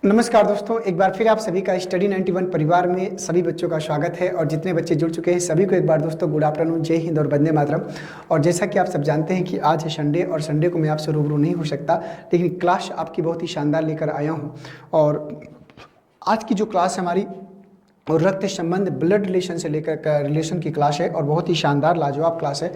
नमस्कार दोस्तों, एक बार फिर आप सभी का स्टडी 91 परिवार में सभी बच्चों का स्वागत है। और जितने बच्चे जुड़ चुके हैं सभी को एक बार दोस्तों गुड आफ्टरनून, जय हिंद और वंदे मातरम। और जैसा कि आप सब जानते हैं कि आज है संडे और संडे को मैं आपसे रूबरू नहीं हो सकता, लेकिन क्लास आपकी बहुत ही शानदार लेकर आया हूँ। और आज की जो क्लास है हमारी और रक्त संबंध ब्लड रिलेशन से लेकर रिलेशन की क्लास है और बहुत ही शानदार लाजवाब क्लास है।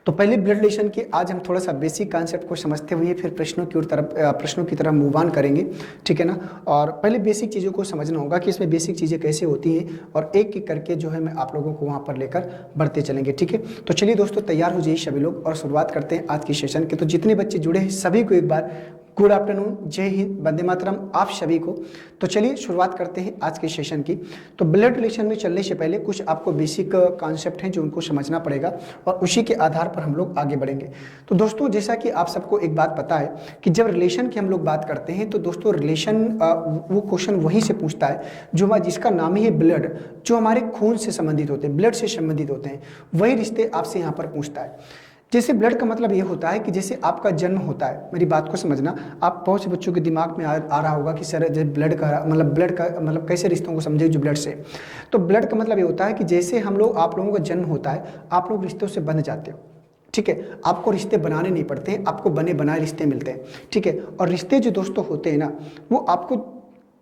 तो पहले ब्लड रिलेशन के आज हम थोड़ा सा बेसिक कॉन्सेप्ट को समझते हुए फिर प्रश्नों की तरफ मूव ऑन करेंगे, ठीक है ना। और पहले बेसिक चीज़ों को समझना होगा कि इसमें बेसिक चीज़ें कैसे होती हैं और एक एक करके जो है मैं आप लोगों को वहाँ पर लेकर बढ़ते चलेंगे, ठीक है। तो चलिए दोस्तों, तैयार हो जाइए सभी लोग और शुरुआत करते हैं आज की सेशन के। तो जितने बच्चे जुड़े हैं सभी को एक बार गुड आफ्टरनून, जय हिंद, वंदे मातरम आप सभी को। तो चलिए शुरुआत करते हैं आज के सेशन की। तो ब्लड रिलेशन में चलने से पहले कुछ आपको बेसिक कॉन्सेप्ट हैं जो उनको समझना पड़ेगा और उसी के आधार पर हम लोग आगे बढ़ेंगे। तो दोस्तों, जैसा कि आप सबको एक बात पता है कि जब रिलेशन की हम लोग बात करते हैं तो दोस्तों रिलेशन वो क्वेश्चन वहीं से पूछता है जो जिसका नाम ही है ब्लड, जो हमारे खून से संबंधित होते हैं, ब्लड से संबंधित होते हैं, वही रिश्ते आपसे यहाँ पर पूछता है। जैसे ब्लड का मतलब ये होता है कि जैसे आपका जन्म होता है, मेरी बात को समझना, आप बहुत से बच्चों के दिमाग में आ रहा होगा कि सर जैसे ब्लड का मतलब कैसे रिश्तों को समझे जो ब्लड से। तो ब्लड का मतलब ये होता है कि जैसे आप लोगों का जन्म होता है, आप लोग रिश्तों से बंध जाते हो, ठीक है। आपको रिश्ते बनाने नहीं पड़ते हैं, आपको बने बनाए रिश्ते मिलते हैं, ठीक है। और रिश्ते जो दोस्तों होते हैं ना, वो आपको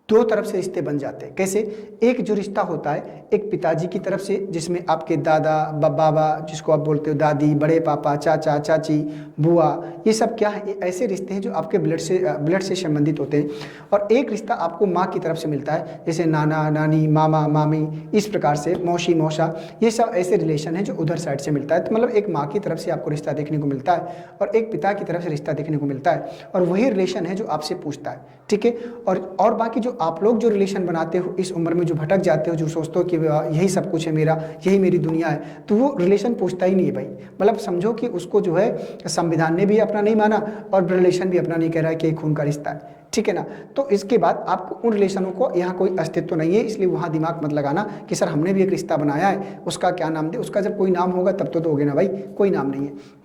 दो तरफ से रिश्ते बन जाते हैं। कैसे? एक जो रिश्ता होता है एक पिताजी की तरफ से, जिसमें आपके दादा बाबा, जिसको आप बोलते हो दादी, बड़े पापा, चाचा चाची, बुआ, ये सब क्या है, ये ऐसे रिश्ते हैं जो आपके ब्लड से संबंधित होते हैं। और एक रिश्ता आपको माँ की तरफ से मिलता है, जैसे नाना नानी, मामा मामी, इस प्रकार से मौसी मौसा, ये सब ऐसे रिलेशन है जो उधर साइड से मिलता है। तो मतलब एक माँ की तरफ से आपको रिश्ता देखने को मिलता है और एक पिता की तरफ से रिश्ता देखने को मिलता है, और वही रिलेशन है जो आपसे पूछता है, ठीक है। और बाकी जो आप लोग जो रिलेशन बनाते हो इस उम्र में, जो भटक जाते हो, जो सोचते हो कि यही सब कुछ है मेरा, यही मेरी दुनिया है, तो वो रिलेशन पूछता ही नहीं है भाई। मतलब समझो कि उसको जो है संविधान ने भी अपना नहीं माना और रिलेशन भी अपना नहीं कह रहा है कि खून का रिश्ता है, ठीक है ना। तो इसके बाद आपको उन रिलेशनों को यहाँ कोई अस्तित्व नहीं है, इसलिए वहाँ दिमाग मत लगाना कि सर हमने भी एक रिश्ता बनाया है, उसका क्या नाम दे। उसका जब कोई नाम होगा तब तो दोगे ना भाई, कोई नाम नहीं है।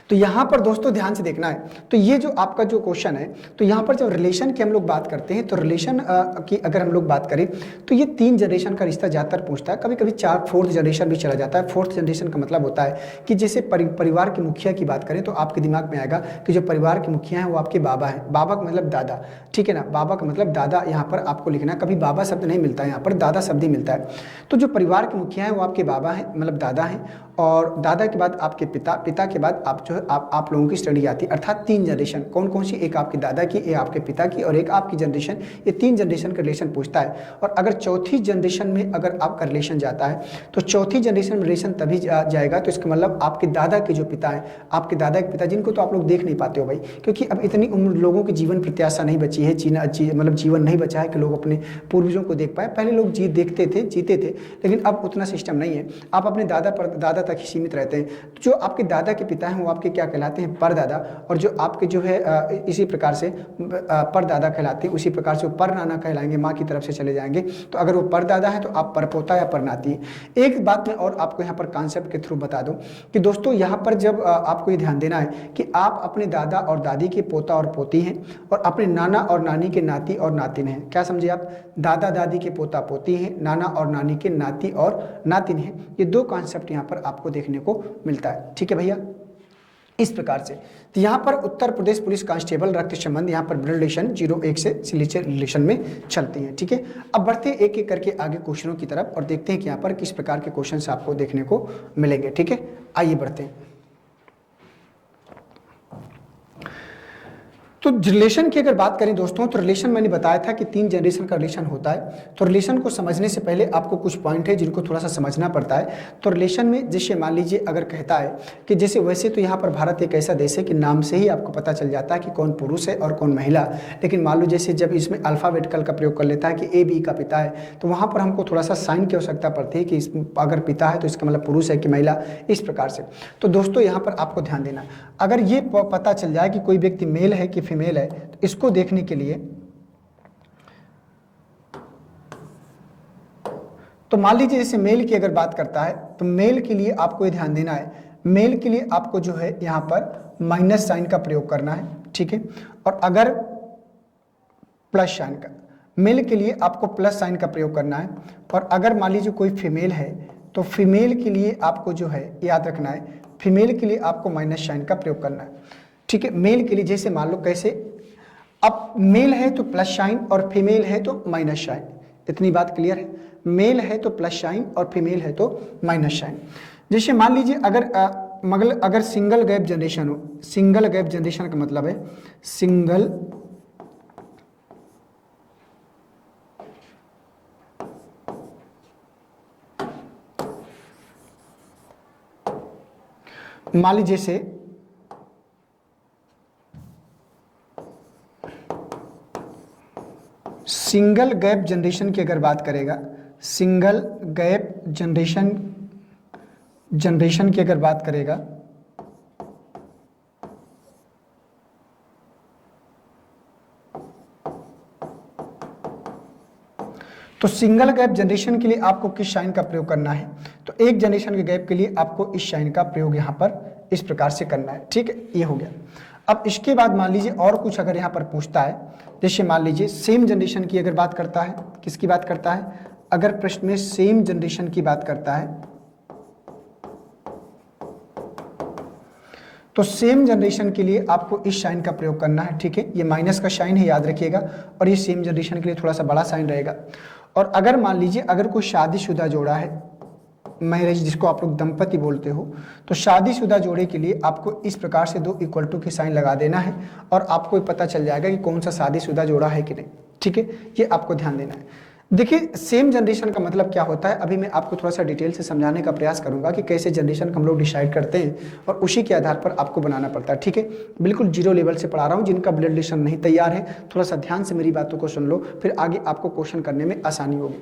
तो यहाँ पर दोस्तों ध्यान से देखना है। तो ये जो आपका जो क्वेश्चन है, तो यहाँ पर जब रिलेशन की हम लोग बात करते हैं तो रिलेशन की अगर हम लोग बात करें तो ये 3 जनरेशन का रिश्ता ज़्यादातर पूछता है, कभी कभी 4th जनरेशन भी चला जाता है। 4th जनरेशन का मतलब होता है कि जैसे परिवार के मुखिया की बात करें तो आपके दिमाग में आएगा कि जो परिवार के मुखिया हैं वो आपके बाबा हैं। बाबा का मतलब दादा, ठीक है ना, बाबा का मतलब दादा। यहाँ पर आपको लिखना, कभी बाबा शब्द नहीं मिलता है, यहाँ पर दादा शब्द ही मिलता है। तो जो परिवार के मुखिया हैं वो आपके बाबा हैं, मतलब दादा हैं, और दादा के बाद आपके पिता, पिता के बाद आप जो है आप लोगों की स्टडी आती है। अर्थात 3 जनरेशन कौन कौन सी, एक आपके दादा की, एक आपके पिता की और एक आपकी जनरेशन। ये 3 जनरेशन का रिलेशन पूछता है। और अगर चौथी जनरेशन में अगर आपका रिलेशन जाता है तो चौथी जनरेशन में रिलेशन तभी जाएगा, तो इसका मतलब आपके दादा के जो पिता है, आपके दादा के पिता, जिनको तो आप लोग देख नहीं पाते हो भाई, क्योंकि अब इतनी उम्र लोगों की जीवन प्रत्याशा नहीं बची है, मतलब जीवन नहीं बचा है कि लोग अपने पूर्वजों को देख पाए। पहले लोग जीते थे, लेकिन अब उतना सिस्टम नहीं है। आप अपने दादा तक ही सीमित रहते हैं। जो आपके दादा के पिता हैं वो आपके क्या कहलाते हैं, परदादा। और जो आपके जो है इसी प्रकार से परदादा कहलाते हैं, उसी प्रकार से वो परनाना कहलाएंगे, माँ की तरफ से चले जाएंगे। तो अगर वो परदादा है तो आप परपोता या परनाती है। एक बात मैं और आपको यहाँ पर कॉन्सेप्ट के थ्रू बता दूं कि दोस्तों यहाँ पर जब आपको ये ध्यान देना है कि आप अपने दादा और दादी के पोता और पोती हैं और अपने नाना और नानी के नाती और नातिन हैं। क्या समझे आप? दादा दादी के पोता पोती हैं, नाना और नानी के नाती और नातिन हैं। ये 2 कॉन्सेप्ट यहाँ पर आपको देखने को मिलता है, ठीक है भैया, इस प्रकार से। तो यहाँ पर उत्तर प्रदेश पुलिस कांस्टेबल रक्त संबंध, यहाँ पर ब्लड रिलेशन 01 से सिलेक्शन रिलेशन में चलती हैं, ठीक है। अब बढ़ते एक एक करके आगे क्वेश्चनों की तरफ और देखते हैं कि यहाँ पर किस प्रकार के क्वेश्चन आपको देखने को मिलेंगे, ठीक है। आइए बढ़ते हैं। तो रिलेशन की अगर बात करें दोस्तों, तो रिलेशन मैंने बताया था कि 3 जनरेशन का रिलेशन होता है। तो रिलेशन को समझने से पहले आपको कुछ पॉइंट है जिनको थोड़ा सा समझना पड़ता है। तो रिलेशन में जैसे मान लीजिए अगर कहता है कि जैसे वैसे तो यहाँ पर भारत एक ऐसा देश है कि नाम से ही आपको पता चल जाता है कि कौन पुरुष है और कौन महिला। लेकिन मान लो जैसे जब इसमें अल्फ़ाबेटिकल का प्रयोग कर लेता है कि AB का पिता है, तो वहाँ पर हमको थोड़ा सा साइन की आवश्यकता पड़ती है कि अगर पिता है तो इसका मतलब पुरुष है कि महिला, इस प्रकार से। तो दोस्तों यहाँ पर आपको ध्यान देना, अगर ये पता चल जाए कि कोई व्यक्ति मेल है कि फीमेल है, तो इसको देखने के लिए तो मान लीजिए जैसे मेल की अगर बात करता है तो मेल के लिए आपको ये ध्यान देना है, मेल के लिए आपको जो है यहाँ पर माइनस साइन का प्रयोग करना है, ठीक है। और अगर प्लस साइन का, मेल के लिए आपको प्लस साइन का प्रयोग करना है। और अगर मान लीजिए कोई फीमेल है तो फीमेल के लिए आपको जो है याद रखना है, फीमेल के लिए आपको माइनस साइन का प्रयोग करना है, ठीक है। मेल के लिए जैसे मान लो कैसे, अब मेल है तो प्लस साइन और फीमेल है तो माइनस साइन, इतनी बात क्लियर है। मेल है तो प्लस साइन और फीमेल है तो माइनस साइन। जैसे मान लीजिए अगर सिंगल गैप जनरेशन हो, सिंगल गैप जनरेशन का मतलब है सिंगल मान लीजिए से सिंगल गैप जनरेशन की अगर बात करेगा, सिंगल गैप जनरेशन की अगर बात करेगा तो सिंगल गैप जनरेशन के लिए आपको किस साइन का प्रयोग करना है, तो एक जनरेशन के गैप के लिए आपको इस साइन का प्रयोग यहां पर इस प्रकार से करना है, ठीक है। ये हो गया। अब इसके बाद मान लीजिए और कुछ अगर यहां पर पूछता है, जैसे मान लीजिए सेम जनरेशन की अगर बात करता है, किसकी बात करता है, अगर प्रश्न में सेम जनरेशन की बात करता है तो सेम जनरेशन के लिए आपको इस साइन का प्रयोग करना है, ठीक है। ये माइनस का साइन है, याद रखिएगा, और ये सेम जनरेशन के लिए थोड़ा सा बड़ा साइन रहेगा। और अगर मान लीजिए अगर कोई शादीशुदा जोड़ा है, मैरिज जिसको आप लोग दंपति बोलते हो, तो शादीशुदा जोड़े के लिए आपको इस प्रकार से 2 इक्वल टू के साइन लगा देना है और आपको पता चल जाएगा कि कौन सा शादीशुदा जोड़ा है कि नहीं, ठीक है। ये आपको ध्यान देना है। देखिए सेम जनरेशन का मतलब क्या होता है, अभी मैं आपको थोड़ा सा डिटेल से समझाने का प्रयास करूंगा कि कैसे जनरेशन को हम लोग डिसाइड करते हैं और उसी के आधार पर आपको बनाना पड़ता है, ठीक है। बिल्कुल जीरो लेवल से पढ़ा रहा हूँ, जिनका ब्लड रिलेशन नहीं तैयार है थोड़ा सा ध्यान से मेरी बातों को सुन लो, फिर आगे आपको क्वेश्चन करने में आसानी होगी।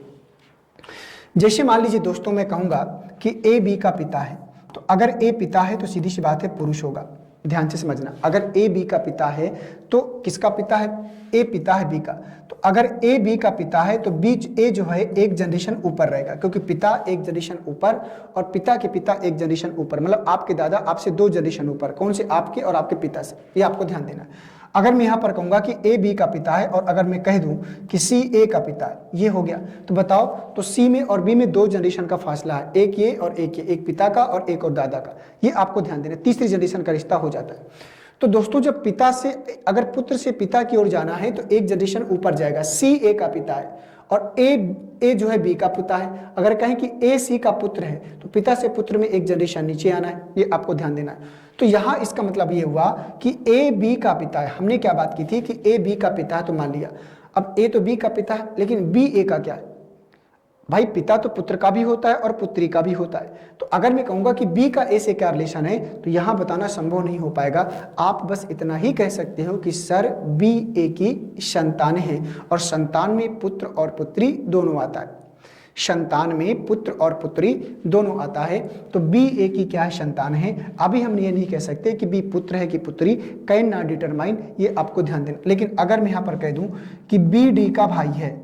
जैसे मान लीजिए दोस्तों मैं कहूंगा कि ए बी का पिता है, तो अगर ए पिता है तो सीधी सी बात है पुरुष होगा, ध्यान से समझना। अगर ए बी का पिता है तो किसका पिता है, ए पिता है बी का, तो अगर ए बी का पिता है तो बी ए जो है एक जनरेशन ऊपर रहेगा, क्योंकि पिता एक जनरेशन ऊपर और पिता के पिता एक जनरेशन ऊपर, मतलब आपके दादा आपसे 2 जनरेशन ऊपर, कौन से, आपके और आपके पिता से, ये आपको ध्यान देना है। अगर मैं यहां पर कहूंगा कि ए बी का पिता है और अगर मैं कह दूं कि सी ए का पिता है, ये हो गया, तो बताओ तो सी में और बी में 2 जनरेशन का फासला है, एक ये और एक ये, एक पिता का और एक और दादा का, ये आपको ध्यान देना, तीसरी जनरेशन का रिश्ता हो जाता है। तो दोस्तों जब पिता से, अगर पुत्र से पिता की ओर जाना है तो एक जनरेशन ऊपर जाएगा, सी ए का पिता है और ए जो है बी का पिता है। अगर कहें कि ए सी का पुत्र है तो पिता से पुत्र में एक जनरेशन नीचे आना है, ये आपको ध्यान देना है। तो यहां इसका मतलब ये हुआ कि ए बी का पिता है, हमने क्या बात की थी कि ए बी का पिता है, तो मान लिया अब ए तो बी का पिता है लेकिन बी ए का क्या है, भाई पिता तो पुत्र का भी होता है और पुत्री का भी होता है। तो अगर मैं कहूंगा कि बी का ए से क्या रिलेशन है तो यहां बताना संभव नहीं हो पाएगा। आप बस इतना ही कह सकते हो कि सर बी ए की संतान है, और संतान में पुत्र और पुत्री दोनों आता है, संतान में पुत्र और पुत्री दोनों आता है, तो बी ए की क्या संतान है। अभी हम ये नहीं कह सकते कि बी पुत्र है कि पुत्री, कैन नॉट डिटरमाइन, ये आपको ध्यान देना। लेकिन अगर मैं यहां पर कह दूं कि बी डी का भाई है,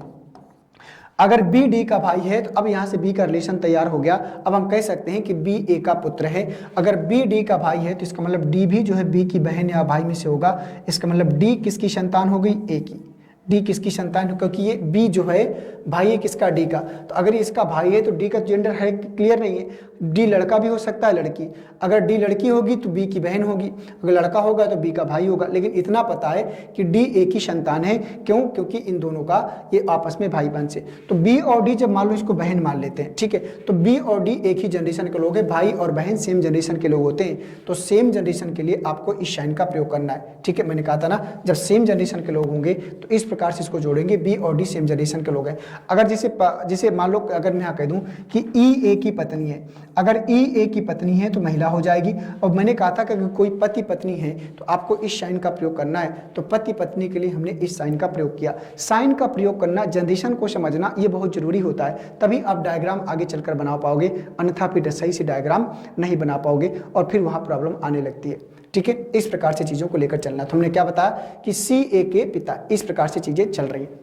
अगर बी डी का भाई है तो अब यहां से बी का रिलेशन तैयार हो गया। अब हम कह सकते हैं कि बी ए का पुत्र है। अगर बी डी का भाई है तो इसका मतलब डी भी जो है बी की बहन या भाई में से होगा, इसका मतलब डी किसकी संतान हो गई, ए की। डी किसकी संतान, क्योंकि ये बी जो है भाई है किसका, डी का, तो अगर ये इसका भाई है तो डी का जेंडर है क्लियर नहीं है, डी लड़का भी हो सकता है लड़की, अगर डी लड़की होगी तो बी की बहन होगी, अगर लड़का होगा तो बी का भाई होगा। लेकिन इतना पता है कि डी ए की संतान है, क्यों, क्योंकि इन दोनों का ये आपस में भाई बहन से, तो बी और डी जब मान लो इसको बहन मान लेते हैं, ठीक है, तो बी और डी एक ही जनरेशन के लोग हैं, भाई और बहन सेम जनरेशन के लोग होते हैं, तो सेम जनरेशन के लिए आपको इस साइन का प्रयोग करना है, ठीक है। मैंने कहा था ना जब सेम जनरेशन के लोग होंगे तो इस प्रकार से इसको जोड़ेंगे, बी और डी सेम जनरेशन के लोग हैं। अगर जैसे मान लो अगर मैं यहाँ कह दूं कि ई ए की पत्नी है, अगर ई ए की पत्नी है तो महिला हो जाएगी। और मैंने कहा था कि अगर कोई पति पत्नी है तो आपको इस साइन का प्रयोग करना है, तो पति पत्नी के लिए हमने इस साइन का प्रयोग किया। साइन का प्रयोग करना, जनरेशन को समझना ये बहुत जरूरी होता है, तभी आप डायग्राम आगे चलकर बना पाओगे, अन्यथा फिर सही से डायग्राम नहीं बना पाओगे और फिर वहां प्रॉब्लम आने लगती है, ठीक है। इस प्रकार से चीजों को लेकर चलना। तो हमने क्या बताया कि सी ए के पिता, इस प्रकार से चीजें चल रही हैं।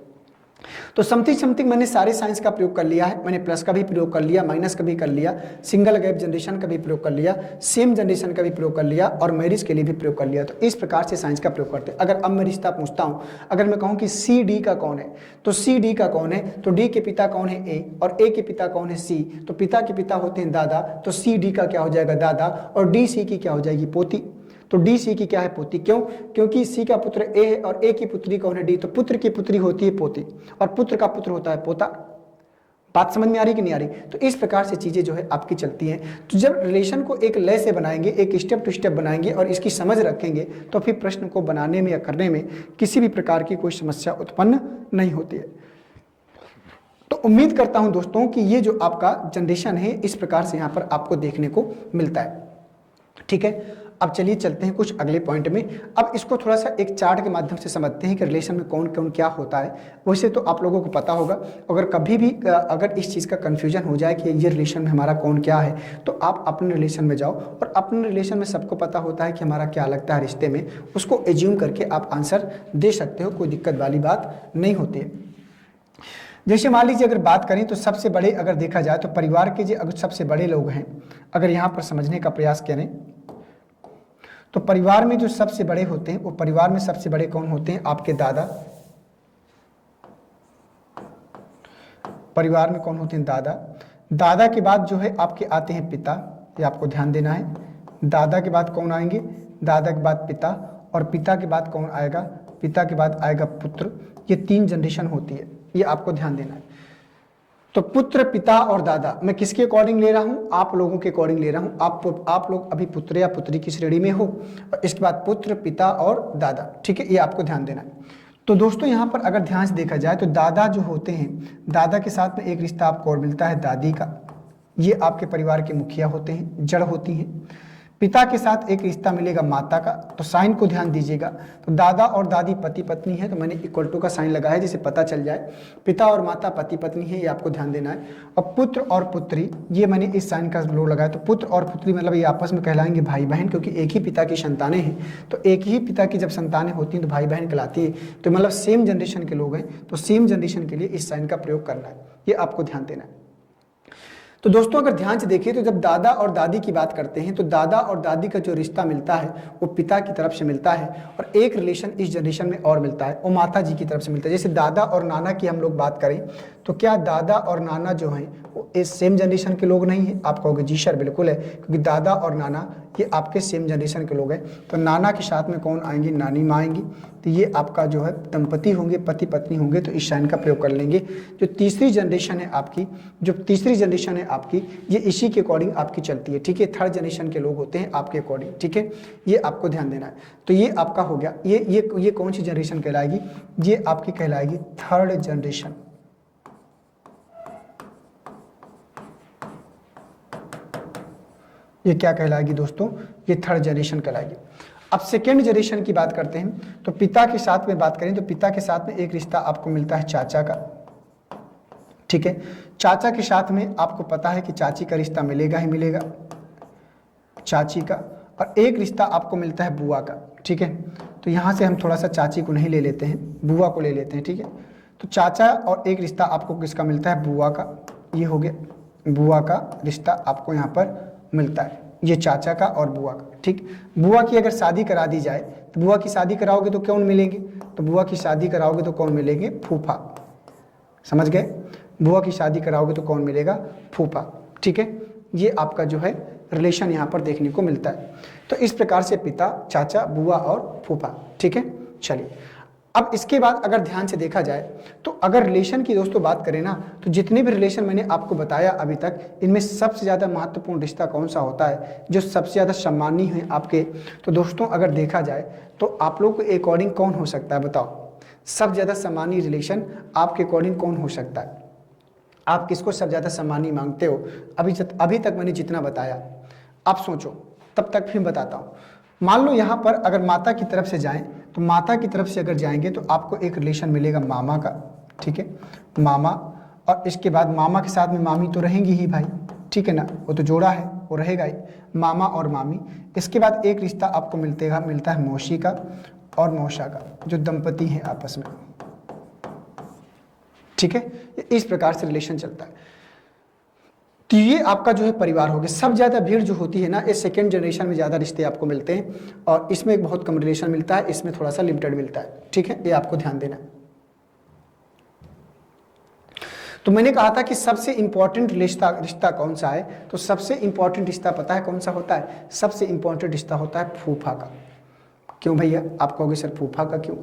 तो समथिंग समथिंग मैंने सारे साइंस का प्रयोग कर लिया है, मैंने प्लस का भी प्रयोग कर लिया, माइनस का भी कर लिया, सिंगल गैप जनरेशन का भी प्रयोग कर लिया, सेम जनरेशन का भी प्रयोग कर लिया और मैरिज के लिए भी प्रयोग कर लिया। तो इस प्रकार से साइंस का प्रयोग करते हैं। अगर अब मैं रिश्ता पूछता हूं, अगर मैं कहूं कि सी डी का कौन है, तो सी डी का कौन है, तो डी के पिता कौन है ए, और ए के पिता कौन है सी, तो पिता के पिता होते हैं दादा, तो सी डी का क्या हो जाएगा दादा, और डी सी की क्या हो जाएगी पोती। तो डी सी की क्या है पोती, क्यों, क्योंकि सी का पुत्र ए है और ए की पुत्री कौन है डी, तो पुत्र की पुत्री होती है पोती और पुत्र का पुत्र होता है पोता। बात समझ में आ रही कि नहीं आ रही। तो इस प्रकार से चीजें जो है आपकी चलती हैं। तो जब रिलेशन को एक लय से बनाएंगे, एक स्टेप टू स्टेप बनाएंगे और इसकी समझ रखेंगे, तो फिर प्रश्न को बनाने में या करने में किसी भी प्रकार की कोई समस्या उत्पन्न नहीं होती है। तो उम्मीद करता हूं दोस्तों कि ये जो आपका जनरेशन है इस प्रकार से यहाँ पर आपको देखने को मिलता है। ठीक है, अब चलिए चलते हैं कुछ अगले पॉइंट में। अब इसको थोड़ा सा एक चार्ट के माध्यम से समझते हैं कि रिलेशन में कौन कौन क्या होता है। वैसे तो आप लोगों को पता होगा, अगर कभी भी अगर इस चीज़ का कन्फ्यूजन हो जाए कि ये रिलेशन में हमारा कौन क्या है, तो आप अपने रिलेशन में जाओ और अपने रिलेशन में सबको पता होता है कि हमारा क्या लगता है रिश्ते में, उसको एज्यूम करके आप आंसर दे सकते हो, कोई दिक्कत वाली बात नहीं होती है। जैसे मान लीजिए अगर बात करें तो सबसे बड़े अगर देखा जाए तो परिवार के जो अगर सबसे बड़े लोग हैं, अगर यहाँ पर समझने का प्रयास करें तो परिवार में जो सबसे बड़े होते हैं वो परिवार में सबसे बड़े कौन होते हैं, आपके दादा। परिवार में कौन होते हैं, दादा। दादा के बाद जो है आपके आते हैं पिता, ये आपको ध्यान देना है। दादा के बाद कौन आएंगे, दादा के बाद पिता, और पिता के बाद कौन आएगा, पिता के बाद आएगा पुत्र। ये 3 जनरेशन होती है, ये आपको ध्यान देना है। तो पुत्र, पिता और दादा, मैं किसके अकॉर्डिंग ले रहा हूं, आप लोगों के अकॉर्डिंग ले रहा हूं। आप लोग अभी पुत्र या पुत्री की श्रेणी में हो, और इसके बाद पुत्र, पिता और दादा। ठीक है, ये आपको ध्यान देना है। तो दोस्तों यहाँ पर अगर ध्यान से देखा जाए तो दादा जो होते हैं, दादा के साथ में एक रिश्ता आपको और मिलता है दादी का, ये आपके परिवार के मुखिया होते हैं, जड़ होती हैं। पिता के साथ एक रिश्ता मिलेगा माता का, तो साइन को ध्यान दीजिएगा। तो दादा और दादी पति पत्नी है, तो मैंने इक्वल टू का साइन लगाया है जिसे पता चल जाए। पिता और माता पति पत्नी है, ये आपको ध्यान देना है। और पुत्र और पुत्री, ये मैंने इस साइन का लो लगाया। तो पुत्र और पुत्री मतलब ये आपस में कहलाएंगे भाई बहन, क्योंकि एक ही पिता की संतानें हैं। तो एक ही पिता की जब संतानें होती हैं तो भाई बहन कहलाती है। तो मतलब सेम जनरेशन के लोग हैं, तो सेम जनरेशन के लिए इस साइन का प्रयोग करना है, ये आपको ध्यान देना है। तो दोस्तों अगर ध्यान से देखिए तो जब दादा और दादी की बात करते हैं तो दादा और दादी का जो रिश्ता मिलता है वो पिता की तरफ से मिलता है, और एक रिलेशन इस जनरेशन में और मिलता है, वो माता जी की तरफ से मिलता है। जैसे दादा और नाना की हम लोग बात करें तो क्या दादा और नाना जो हैं वो इस सेम जनरेशन के लोग नहीं हैं? आप कहोगे जी सर बिल्कुल है, क्योंकि दादा और नाना ये आपके सेम जनरेशन के लोग हैं। तो नाना के साथ में कौन आएंगी, नानी माँ आएंगी। तो ये आपका जो है दंपति होंगे, पति पत्नी होंगे, तो इस साइन का प्रयोग कर लेंगे। जो तीसरी जनरेशन है आपकी, ये इसी के अकॉर्डिंग आपकी चलती है। ठीक है, थर्ड जनरेशन के लोग होते हैं आपके अकॉर्डिंग। ठीक है, ये आपको ध्यान देना है। तो ये आपका हो गया, ये कौन सी जनरेशन कहलाएगी, ये आपकी कहलाएगी थर्ड जनरेशन। ये क्या कहलाएगी दोस्तों, ये थर्ड जनरेशन कहलाएगी। अब सेकेंड जनरेशन की बात करते हैं तो पिता के साथ में बात करें तो पिता के साथ में एक रिश्ता आपको मिलता है चाचा का। ठीक है, चाचा के साथ में आपको पता है कि चाची का रिश्ता मिलेगा ही मिलेगा, चाची का, और एक रिश्ता आपको मिलता है बुआ का। ठीक है, तो यहाँ से हम थोड़ा सा चाची को नहीं ले लेते हैं, बुआ को ले लेते हैं। ठीक है, तो चाचा और एक रिश्ता आपको किसका मिलता है, बुआ का। ये हो गया, बुआ का रिश्ता आपको यहाँ पर मिलता है, ये चाचा का और बुआ का। ठीक, बुआ की अगर शादी करा दी जाए तो बुआ की शादी कराओगे तो कौन मिलेंगे, तो बुआ की शादी कराओगे तो कौन मिलेंगे, फूफा। समझ गए, बुआ की शादी कराओगे तो कौन मिलेगा, फूफा। ठीक है, ये आपका जो है रिलेशन यहाँ पर देखने को मिलता है। तो इस प्रकार से पिता, चाचा, बुआ और फूफा। ठीक है, चलिए अब इसके बाद अगर ध्यान से देखा जाए तो अगर रिलेशन की दोस्तों बात करें ना, तो जितने भी रिलेशन मैंने आपको बताया अभी तक, इनमें सबसे ज़्यादा महत्वपूर्ण रिश्ता कौन सा होता है, जो सबसे ज़्यादा सम्मानीय है आपके, तो दोस्तों अगर देखा जाए तो आप लोग के अकॉर्डिंग कौन हो सकता है, बताओ सबसे ज़्यादा सम्मानीय रिलेशन आपके अकॉर्डिंग कौन हो सकता है? आप किसको सबसे ज़्यादा सम्मानीय मांगते हो? अभी तक मैंने जितना बताया, आप सोचो, तब तक फिर बताता हूँ। मान लो यहाँ पर अगर माता की तरफ से जाएं तो माता की तरफ से अगर जाएंगे तो आपको एक रिलेशन मिलेगा मामा का। ठीक है, मामा, और इसके बाद मामा के साथ में मामी तो रहेंगी ही भाई। ठीक है ना, वो तो जोड़ा है, वो रहेगा ही, मामा और मामी। इसके बाद एक रिश्ता आपको मिलता है मौसी का और मौसा का, जो दंपति हैं आपस में। ठीक है, इस प्रकार से रिलेशन चलता है। तो ये आपका जो है परिवार हो गया। सब ज़्यादा भीड़ जो होती है ना, ये सेकेंड जनरेशन में ज़्यादा रिश्ते आपको मिलते हैं और इसमें एक बहुत कम रिलेशन मिलता है, इसमें थोड़ा सा लिमिटेड मिलता है। ठीक है, ये आपको ध्यान देना है। तो मैंने कहा था कि सबसे इंपॉर्टेंट रिश्ता कौन सा है, तो सबसे इंपॉर्टेंट रिश्ता पता है कौन सा होता है? सबसे इंपॉर्टेंट रिश्ता होता है फूफा का। क्यों भैया? आप कहोगे सर फूफा का क्यों?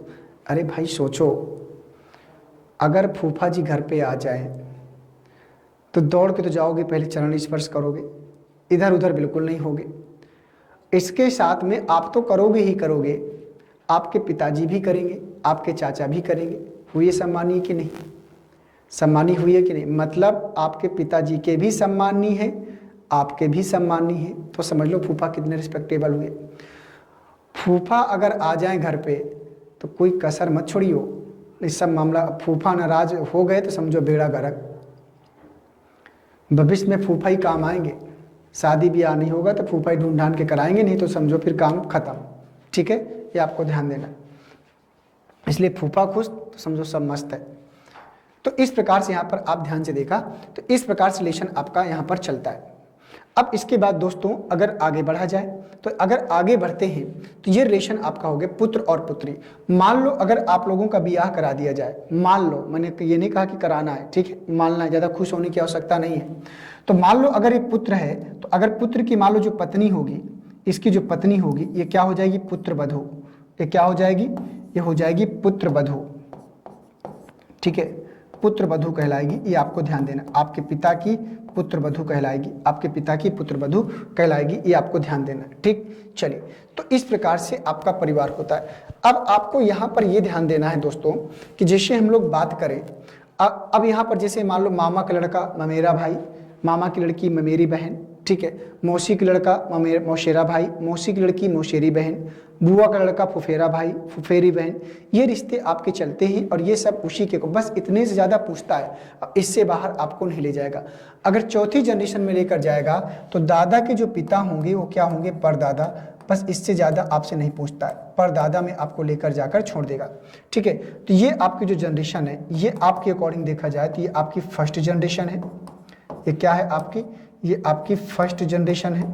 अरे भाई सोचो, अगर फूफा जी घर पे आ जाए तो दौड़ के तो जाओगे, पहले चरण स्पर्श करोगे, इधर उधर बिल्कुल नहीं होगे। इसके साथ में आप तो करोगे ही करोगे, आपके पिताजी भी करेंगे, आपके चाचा भी करेंगे। हुए सम्मानीय कि नहीं? सम्मानी हुई है कि नहीं? मतलब आपके पिताजी के भी सम्मानी है, आपके भी सम्मानी है। तो समझ लो फूफा कितने रिस्पेक्टेबल हुए। फूफा अगर आ जाए घर पे तो कोई कसर मत छोड़ियो। इस सब मामला फूफा नाराज हो गए तो समझो बेड़ा गर्क। भविष्य में फूफा ही काम आएंगे। शादी ब्याह नहीं होगा तो फूफा ही ढूंढ ढांड के कराएंगे, नहीं तो समझो फिर काम खत्म। ठीक है, ये आपको ध्यान देना। इसलिए फूफा खुश तो समझो सब मस्त है। तो इस प्रकार से यहाँ पर आप ध्यान से देखा तो इस प्रकार से रिलेशन आपका यहाँ पर चलता है। अब इसके बाद दोस्तों अगर आगे बढ़ा जाए तो अगर आगे बढ़ते हैं तो ये रिलेशन आपका हो गया पुत्र और पुत्री। मान लो अगर आप लोगों का ब्याह करा दिया जाए, मान लो, मैंने ये नहीं कहा कि कराना है, ठीक है, मानना है, ज़्यादा खुश होने की आवश्यकता नहीं है। तो मान लो अगर ये पुत्र है तो अगर पुत्र की मान लो जो पत्नी होगी, इसकी जो पत्नी होगी ये क्या हो जाएगी? पुत्र वधू। ये क्या हो जाएगी? ये हो जाएगी पुत्र वधू। ठीक है, पुत्र वधू कहलाएगी। ये आपको ध्यान देना, आपके पिता की पुत्र वधू कहलाएगी, आपके पिता की पुत्र वधू कहलाएगी। ये आपको ध्यान देना। ठीक, चलिए, तो इस प्रकार से आपका परिवार होता है। अब आपको यहाँ पर ये ध्यान देना है दोस्तों कि जैसे हम लोग बात करें, अब यहाँ पर जैसे मान लो मामा का लड़का ममेरा भाई, मामा की लड़की ममेरी बहन, ठीक है, मौसी की लड़का मौसेरा भाई, मौसी की लड़की मौसेरी बहन, बुआ का लड़का फुफेरा भाई, फुफेरी बहन। ये रिश्ते आपके चलते हैं और ये सब उसी के को, बस इतने से ज़्यादा पूछता है। अब इससे बाहर आपको नहीं ले जाएगा। अगर चौथी जनरेशन में लेकर जाएगा तो दादा के जो पिता होंगे वो क्या होंगे? परदादा। बस इससे ज़्यादा आपसे नहीं पूछता है, परदादा में आपको लेकर जाकर छोड़ देगा। ठीक है, तो ये आपकी जो जनरेशन है, ये आपके अकॉर्डिंग देखा जाए तो ये आपकी फर्स्ट जनरेशन है। ये क्या है आपकी? ये आपकी फर्स्ट जनरेशन है।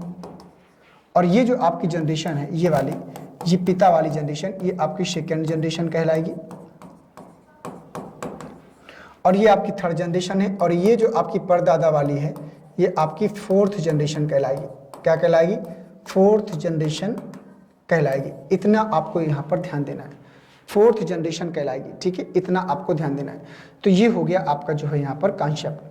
और ये जो आपकी जनरेशन है ये वाली, ये पिता वाली जनरेशन, ये आपकी सेकेंड जनरेशन कहलाएगी। और ये आपकी थर्ड जनरेशन है। और ये जो आपकी परदादा वाली है ये आपकी फोर्थ जनरेशन कहलाएगी। क्या कहलाएगी? फोर्थ जनरेशन कहलाएगी। इतना आपको यहाँ पर ध्यान देना है, फोर्थ जनरेशन कहलाएगी। ठीक है, इतना आपको ध्यान देना है। तो ये हो गया आपका जो है यहाँ पर कॉन्सेप्ट।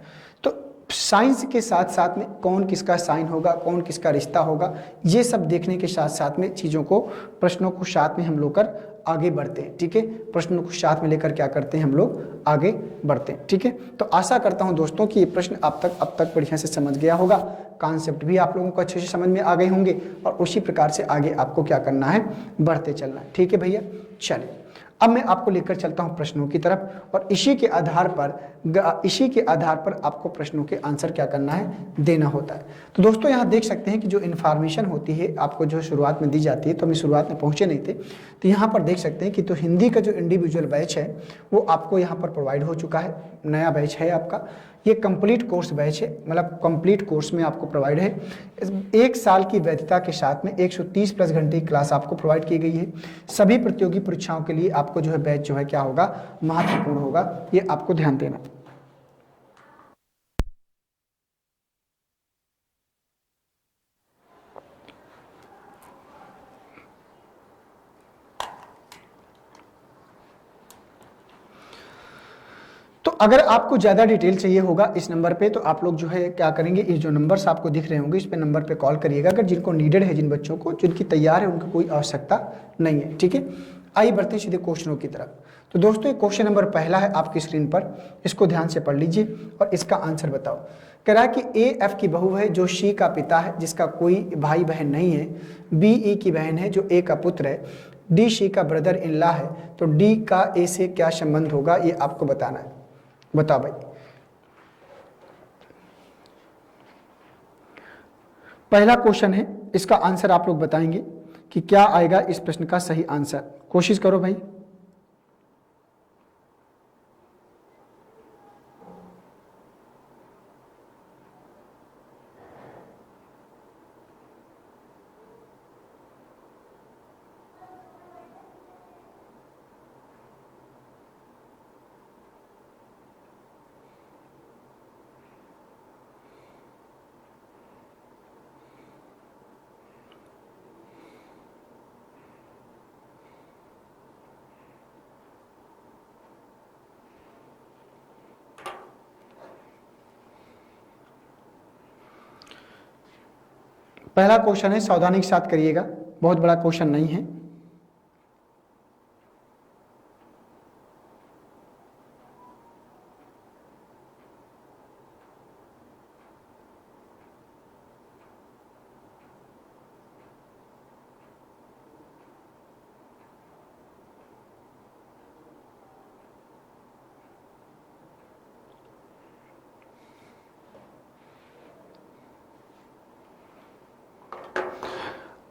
साइंस के साथ साथ में कौन किसका साइन होगा, कौन किसका रिश्ता होगा, ये सब देखने के साथ साथ में चीज़ों को, प्रश्नों को साथ में हम लोग कर आगे बढ़ते हैं। ठीक है, प्रश्नों को साथ में लेकर क्या करते हैं हम लोग? आगे बढ़ते हैं। ठीक है, तो आशा करता हूं दोस्तों कि ये प्रश्न अब तक बढ़िया से समझ गया होगा, कॉन्सेप्ट भी आप लोगों को अच्छे से समझ में आ गए होंगे और उसी प्रकार से आगे आपको क्या करना है? बढ़ते चलना है। ठीक है भैया, चलिए अब मैं आपको लेकर चलता हूं प्रश्नों की तरफ और इसी के आधार पर आपको प्रश्नों के आंसर क्या करना है? देना होता है। तो दोस्तों यहाँ देख सकते हैं कि जो इन्फॉर्मेशन होती है आपको जो शुरुआत में दी जाती है, तो हम शुरुआत में पहुंचे नहीं थे, तो यहाँ पर देख सकते हैं कि तो हिंदी का जो इंडिविजुअल बैच है वो आपको यहाँ पर प्रोवाइड हो चुका है। नया बैच है आपका, ये कंप्लीट कोर्स बैच है, मतलब कंप्लीट कोर्स में आपको प्रोवाइड है। 1 साल की वैधता के साथ में 130 प्लस घंटे की क्लास आपको प्रोवाइड की गई है। सभी प्रतियोगी परीक्षाओं के लिए आपको जो है बैच जो है क्या होगा? महत्वपूर्ण होगा, ये आपको ध्यान देना। तो अगर आपको ज़्यादा डिटेल चाहिए होगा इस नंबर पे तो आप लोग जो है क्या करेंगे, इस जो नंबर्स आपको दिख रहे होंगे इस पे नंबर पे कॉल करिएगा। अगर जिनको नीडेड है, जिन बच्चों को जिनकी तैयार है, उनकी कोई आवश्यकता नहीं है। ठीक है, आइए बढ़ते हैं सीधे क्वेश्चनों की तरफ। तो दोस्तों ये क्वेश्चन नंबर पहला है आपकी स्क्रीन पर, इसको ध्यान से पढ़ लीजिए और इसका आंसर बताओ। कह रहा है कि ए एफ की बहू है जो सी का पिता है जिसका कोई भाई बहन नहीं है, बी ई की बहन है जो ए का पुत्र है, डी सी का ब्रदर इन लॉ है, तो डी का ए से क्या संबंध होगा ये आपको बताना है। बताओ भाई। पहला क्वेश्चन है, इसका आंसर आप लोग बताएंगे कि क्या आएगा इस प्रश्न का सही आंसर। कोशिश करो भाई। पहला क्वेश्चन है, सावधानी के साथ करिएगा, बहुत बड़ा क्वेश्चन नहीं है।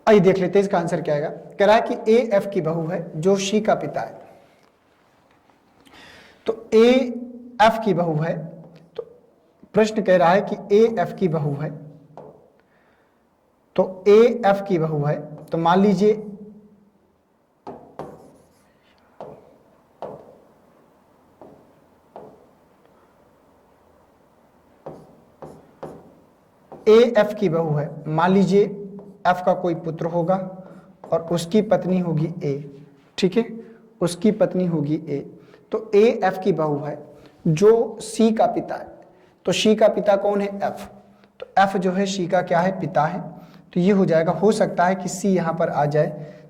आइए देख लेते हैं इसका आंसर क्या आएगा। कह रहा है कि ए एफ की बहू है जो शी का पिता है। तो ए एफ की बहू है, तो प्रश्न कह रहा है कि ए एफ की बहू है, तो ए एफ की बहू है, तो मान लीजिए ए एफ की बहू है, मान लीजिए एफ का कोई पुत्र होगा और उसकी पत्नी होगी ए, ठीक है, उसकी पत्नी होगी ए। तो ए एफ की बहू है जो सी का पिता है। तो सी का पिता कौन है? एफ। तो एफ जो है सी का क्या है? पिता है। तो ये हो जाएगा, हो सकता है कि सी यहाँ पर आ जाए,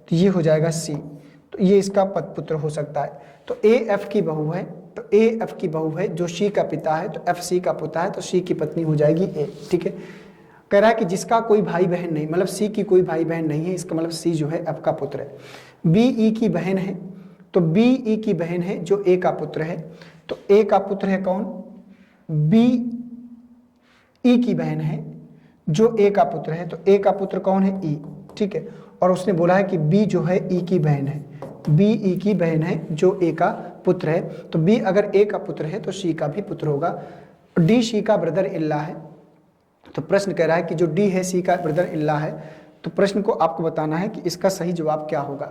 तो ये हो जाएगा सी, तो ये इसका पुत्र हो सकता है। तो ए एफ की बहू है, तो ए एफ की बहू है जो सी का पिता है, तो एफ सी का पुत्र है, तो सी की पत्नी हो जाएगी ए, ठीक है। कह रहा है कि जिसका कोई भाई बहन नहीं, मतलब सी की कोई भाई बहन नहीं है, इसका मतलब सी जो है एफ का पुत्र है। बी ई की बहन है, तो बी ई की बहन है जो ए का पुत्र है, तो ए का पुत्र है कौन? बी ई की बहन है जो ए का पुत्र है, तो ए का पुत्र कौन है? ई, ठीक है। और उसने बोला है कि बी जो है ई की बहन है, बी ई की बहन है जो ए का पुत्र है, तो बी अगर ए का पुत्र है तो सी का भी पुत्र होगा। डी सी का ब्रदर इल्ला है, तो प्रश्न कह रहा है कि जो डी है सी का ब्रदर इल्ला है, तो प्रश्न को आपको बताना है कि इसका सही जवाब क्या होगा।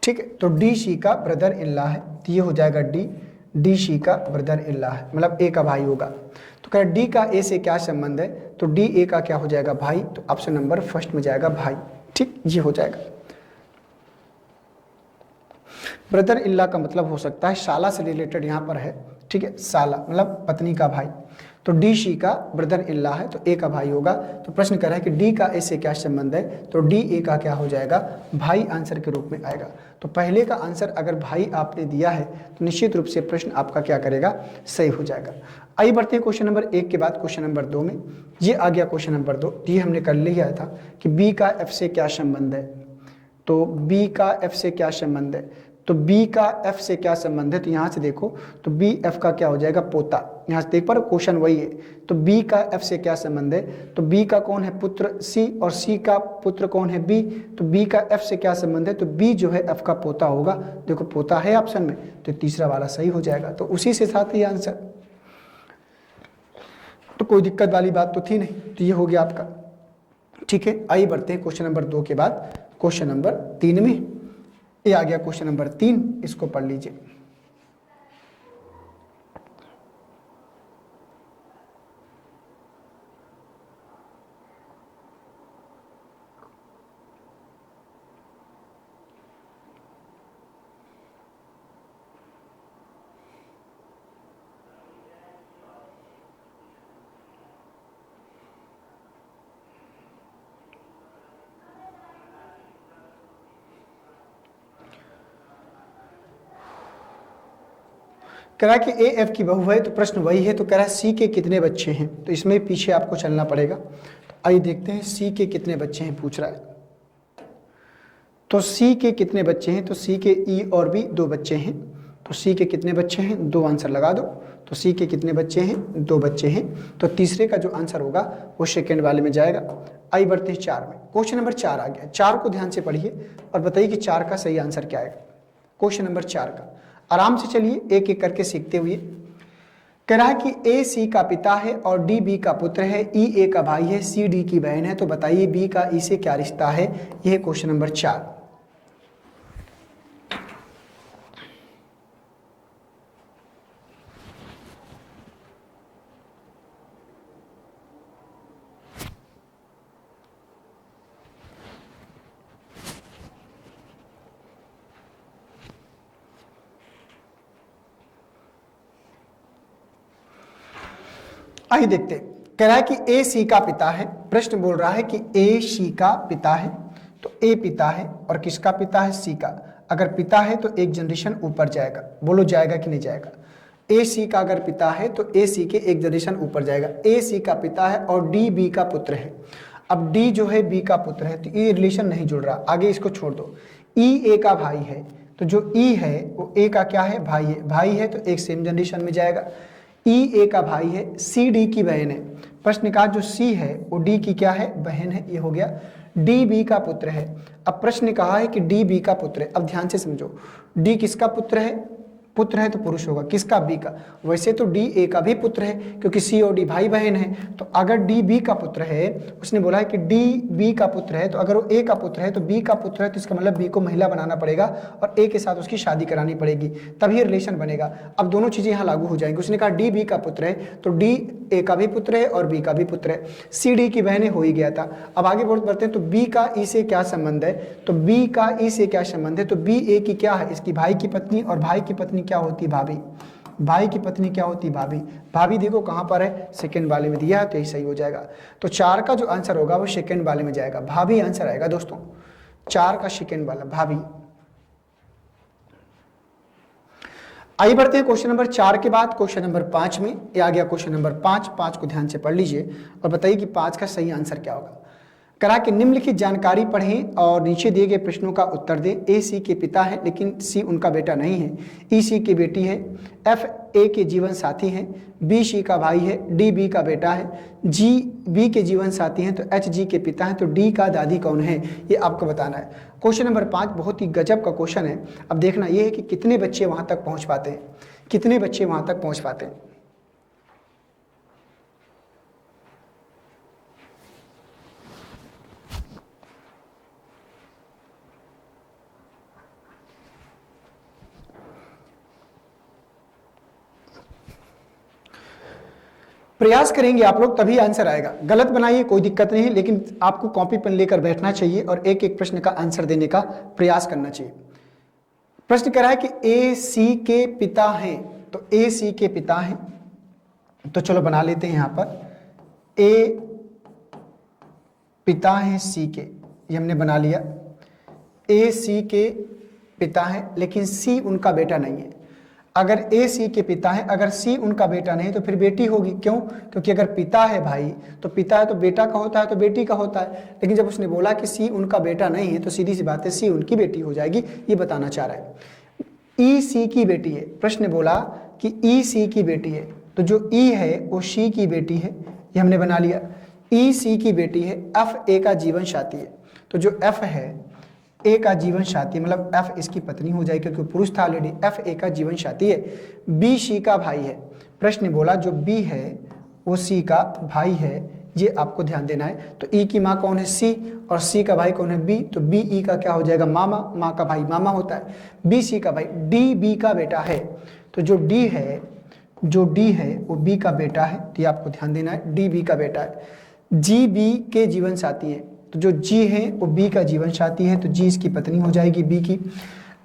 ठीक है, तो डी सी का ब्रदर इल्ला है, तो ये हो जाएगा डी, डी सी का ब्रदर इल्ला है, मतलब ए का भाई होगा। तो कह डी का ए से क्या संबंध है? तो डी ए का क्या हो जाएगा? भाई। तो ऑप्शन नंबर फर्स्ट में जाएगा भाई, ठीक, ये हो जाएगा। ब्रदर इल्ला का मतलब हो सकता है साला से रिलेटेड यहाँ पर है, ठीक है, साला मतलब पत्नी का भाई। तो डी सी का ब्रदर इल्ला है, तो ए का भाई होगा। तो प्रश्न कर रहा है कि डी का ए से क्या संबंध है? तो डी ए का क्या हो जाएगा? भाई आंसर के रूप में आएगा। तो पहले का आंसर अगर भाई आपने दिया है तो निश्चित रूप से प्रश्न आपका क्या करेगा? सही हो जाएगा। आइए बढ़ते हैं क्वेश्चन नंबर 1 के बाद क्वेश्चन नंबर 2 में। ये आ गया क्वेश्चन नंबर 2, ये हमने कर लिया था कि बी का एफ से क्या संबंध है। तो बी का एफ से क्या संबंध है? तो बी का एफ से क्या संबंध है? तो यहाँ से देखो, तो बी एफ का क्या हो जाएगा? पोता। यहाँ से देख पर क्वेश्चन वही है। तो बी का एफ से क्या संबंध है? तो बी का कौन है पुत्र? सी, और सी का पुत्र कौन है? बी। तो बी का एफ से क्या संबंध है? तो बी जो है एफ का पोता होगा। देखो पोता है ऑप्शन में, तो तीसरा वाला सही हो जाएगा। तो उसी से साथ ही आंसर, तो कोई दिक्कत वाली बात तो थी नहीं, तो ये हो गया आपका, ठीक है। आइए बढ़ते हैं क्वेश्चन नंबर 2 के बाद क्वेश्चन नंबर 3 में। ये आ गया क्वेश्चन नंबर 3, इसको पढ़ लीजिए। कह रहा है कि ए एफ की बहू है, तो प्रश्न वही है। तो कह रहा है सी के कितने बच्चे हैं? तो इसमें पीछे आपको चलना पड़ेगा। तो आइए देखते हैं सी के कितने बच्चे हैं, पूछ रहा है। तो सी के कितने बच्चे हैं? तो सी के ई और बी 2 बच्चे हैं। तो सी के कितने बच्चे हैं? 2 आंसर लगा दो। तो सी के कितने बच्चे हैं? 2 बच्चे हैं। तो तीसरे का जो आंसर होगा वो सेकेंड वाले में जाएगा। आइए बढ़ते हैं 4 में। क्वेश्चन नंबर 4 आ गया। 4 को ध्यान से पढ़िए और बताइए कि 4 का सही आंसर क्या आएगा। क्वेश्चन नंबर 4 का आराम से चलिए एक एक करके सीखते हुए। कह रहा है कि ए सी का पिता है और डी बी का पुत्र है, ई ए का भाई है, सी डी की बहन है। तो बताइए बी का ई से क्या रिश्ता है? यह क्वेश्चन नंबर 4। आइए देखते हैं। कह रहा है कि ए सी का पिता है। प्रश्न बोल रहा है कि ए सी का पिता है, तो ए पिता है और किसका पिता है? सी का। अगर पिता है तो एक जनरेशन ऊपर जाएगा, बोलो जाएगा कि नहीं जाएगा? ए सी का अगर पिता है तो ए सी के एक जनरेशन ऊपर जाएगा। ए सी का पिता है और डी बी का पुत्र है। अब डी जो है बी का पुत्र है, तो ये रिलेशन नहीं जुड़ रहा, आगे इसको छोड़ दो। ई ए का भाई है, तो जो ई है वो ए का क्या है? भाई है। भाई है तो एक सेम जनरेशन में जाएगा। ई ए का भाई है, सी डी की बहन है। प्रश्न कहा जो सी है वो डी की क्या है? बहन है। ये हो गया। डी बी का पुत्र है। अब प्रश्न कहा है कि डी बी का पुत्र है। अब ध्यान से समझो, डी किसका पुत्र है? पुत्र है तो पुरुष होगा, किसका? बी का। वैसे तो डी ए का भी पुत्र है क्योंकि सी और डी भाई बहन है। तो अगर डी बी का पुत्र है, उसने बोला है कि डी बी का पुत्र है, तो अगर वो ए का पुत्र है तो बी का पुत्र है, तो इसका मतलब बी को महिला बनाना पड़ेगा और ए के साथ उसकी शादी करानी पड़ेगी, तभी रिलेशन बनेगा। अब दोनों चीजें यहाँ लागू हो जाएंगी। उसने कहा डी बी का पुत्र है, तो डी ए का भी पुत्र है और बी का भी पुत्र है। सी डी की बहनें हो ही गया था। अब आगे बढ़ते हैं, तो बी का ई से क्या संबंध है? तो बी का ई से क्या संबंध है? तो बी ए की क्या है? इसकी भाई की पत्नी, और भाई की पत्नी क्या होती? भाभी। भाई की पत्नी क्या होती? भाभी। भाभी देखो कहां पर है? सेकंड वाले में दिया है, तो यही सही हो जाएगा। तो 4 का जो आंसर होगा वो सेकंड वाले में जाएगा, भाभी आंसर आएगा दोस्तों। 4 का सेकंड वाला भाभी। आइए बढ़ते हैं क्वेश्चन नंबर 4 के बाद क्वेश्चन नंबर 5 में। ये आ गया क्वेश्चन नंबर 5 को ध्यान से पढ़ लीजिए और बताइए कि 5 का सही आंसर क्या होगा। करा कि निम्नलिखित जानकारी पढ़ें और नीचे दिए गए प्रश्नों का उत्तर दें। ए सी के पिता है लेकिन सी उनका बेटा नहीं है। ई सी की बेटी है। एफ ए के जीवन साथी हैं। बी सी का भाई है। डी बी का बेटा है। जी बी के जीवन साथी हैं। तो एच जी के पिता हैं। तो डी का दादी कौन है? ये आपको बताना है। क्वेश्चन नंबर 5 बहुत ही गजब का क्वेश्चन है। अब देखना यह है कि कितने बच्चे वहां तक पहुंच पाते हैं, कितने बच्चे वहां तक पहुंच पाते हैं। प्रयास करेंगे आप लोग तभी आंसर आएगा। गलत बनाइए कोई दिक्कत नहीं है, लेकिन आपको कॉपी पेन लेकर बैठना चाहिए और एक एक प्रश्न का आंसर देने का प्रयास करना चाहिए। प्रश्न कह रहा है कि ए सी के पिता हैं, तो ए सी के पिता हैं, तो चलो बना लेते हैं यहां पर। ए पिता हैं सी के, ये हमने बना लिया। ए सी के पिता हैं लेकिन सी उनका बेटा नहीं है। अगर ए सी के पिता है, अगर सी उनका बेटा नहीं तो फिर बेटी होगी। क्यों? क्योंकि अगर पिता है भाई तो पिता है तो बेटा का होता है, तो बेटी का होता है। लेकिन जब उसने बोला कि सी उनका बेटा नहीं है तो सीधी सी बात है सी उनकी बेटी हो जाएगी, ये बताना चाह रहा है। ई सी की बेटी है। प्रश्न बोला कि ई सी की बेटी है, तो जो ई है वो सी की बेटी है, ये हमने बना लिया। ई सी की बेटी है। एफ ए का जीवन साथी है, तो जो एफ है ए का जीवन साथी, मतलब एफ इसकी पत्नी हो जाएगी क्योंकि पुरुष था ऑलरेडी। एफ ए का जीवन साथी है। बी सी का भाई है। प्रश्न बोला जो बी है वो सी का भाई है, ये आपको ध्यान देना है। तो ई की माँ कौन है? सी, और सी का भाई कौन है? बी। तो बी ई का क्या हो जाएगा? मामा। माँ का भाई मामा होता है। बी सी का भाई। डी बी का बेटा है, तो जो डी है वो बी का बेटा है, तो ये आपको ध्यान देना है, डी बी का बेटा है। जी बी के जीवन साथी है, तो जो जी है वो बी का जीवन साथी है, तो जी इसकी पत्नी हो जाएगी बी की।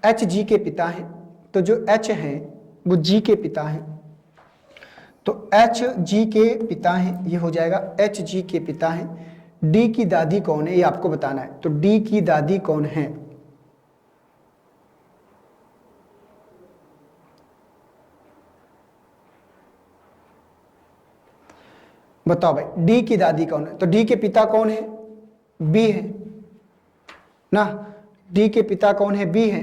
एच जी के पिता है, तो जो एच है वो जी के पिता है, तो एच जी के पिता है, ये हो जाएगा एच जी के पिता है। डी की दादी कौन है ये आपको बताना है, तो डी की दादी कौन है? बताओ भाई, डी की दादी कौन है? तो डी के पिता कौन है? बी है ना। डी के पिता कौन है? बी है।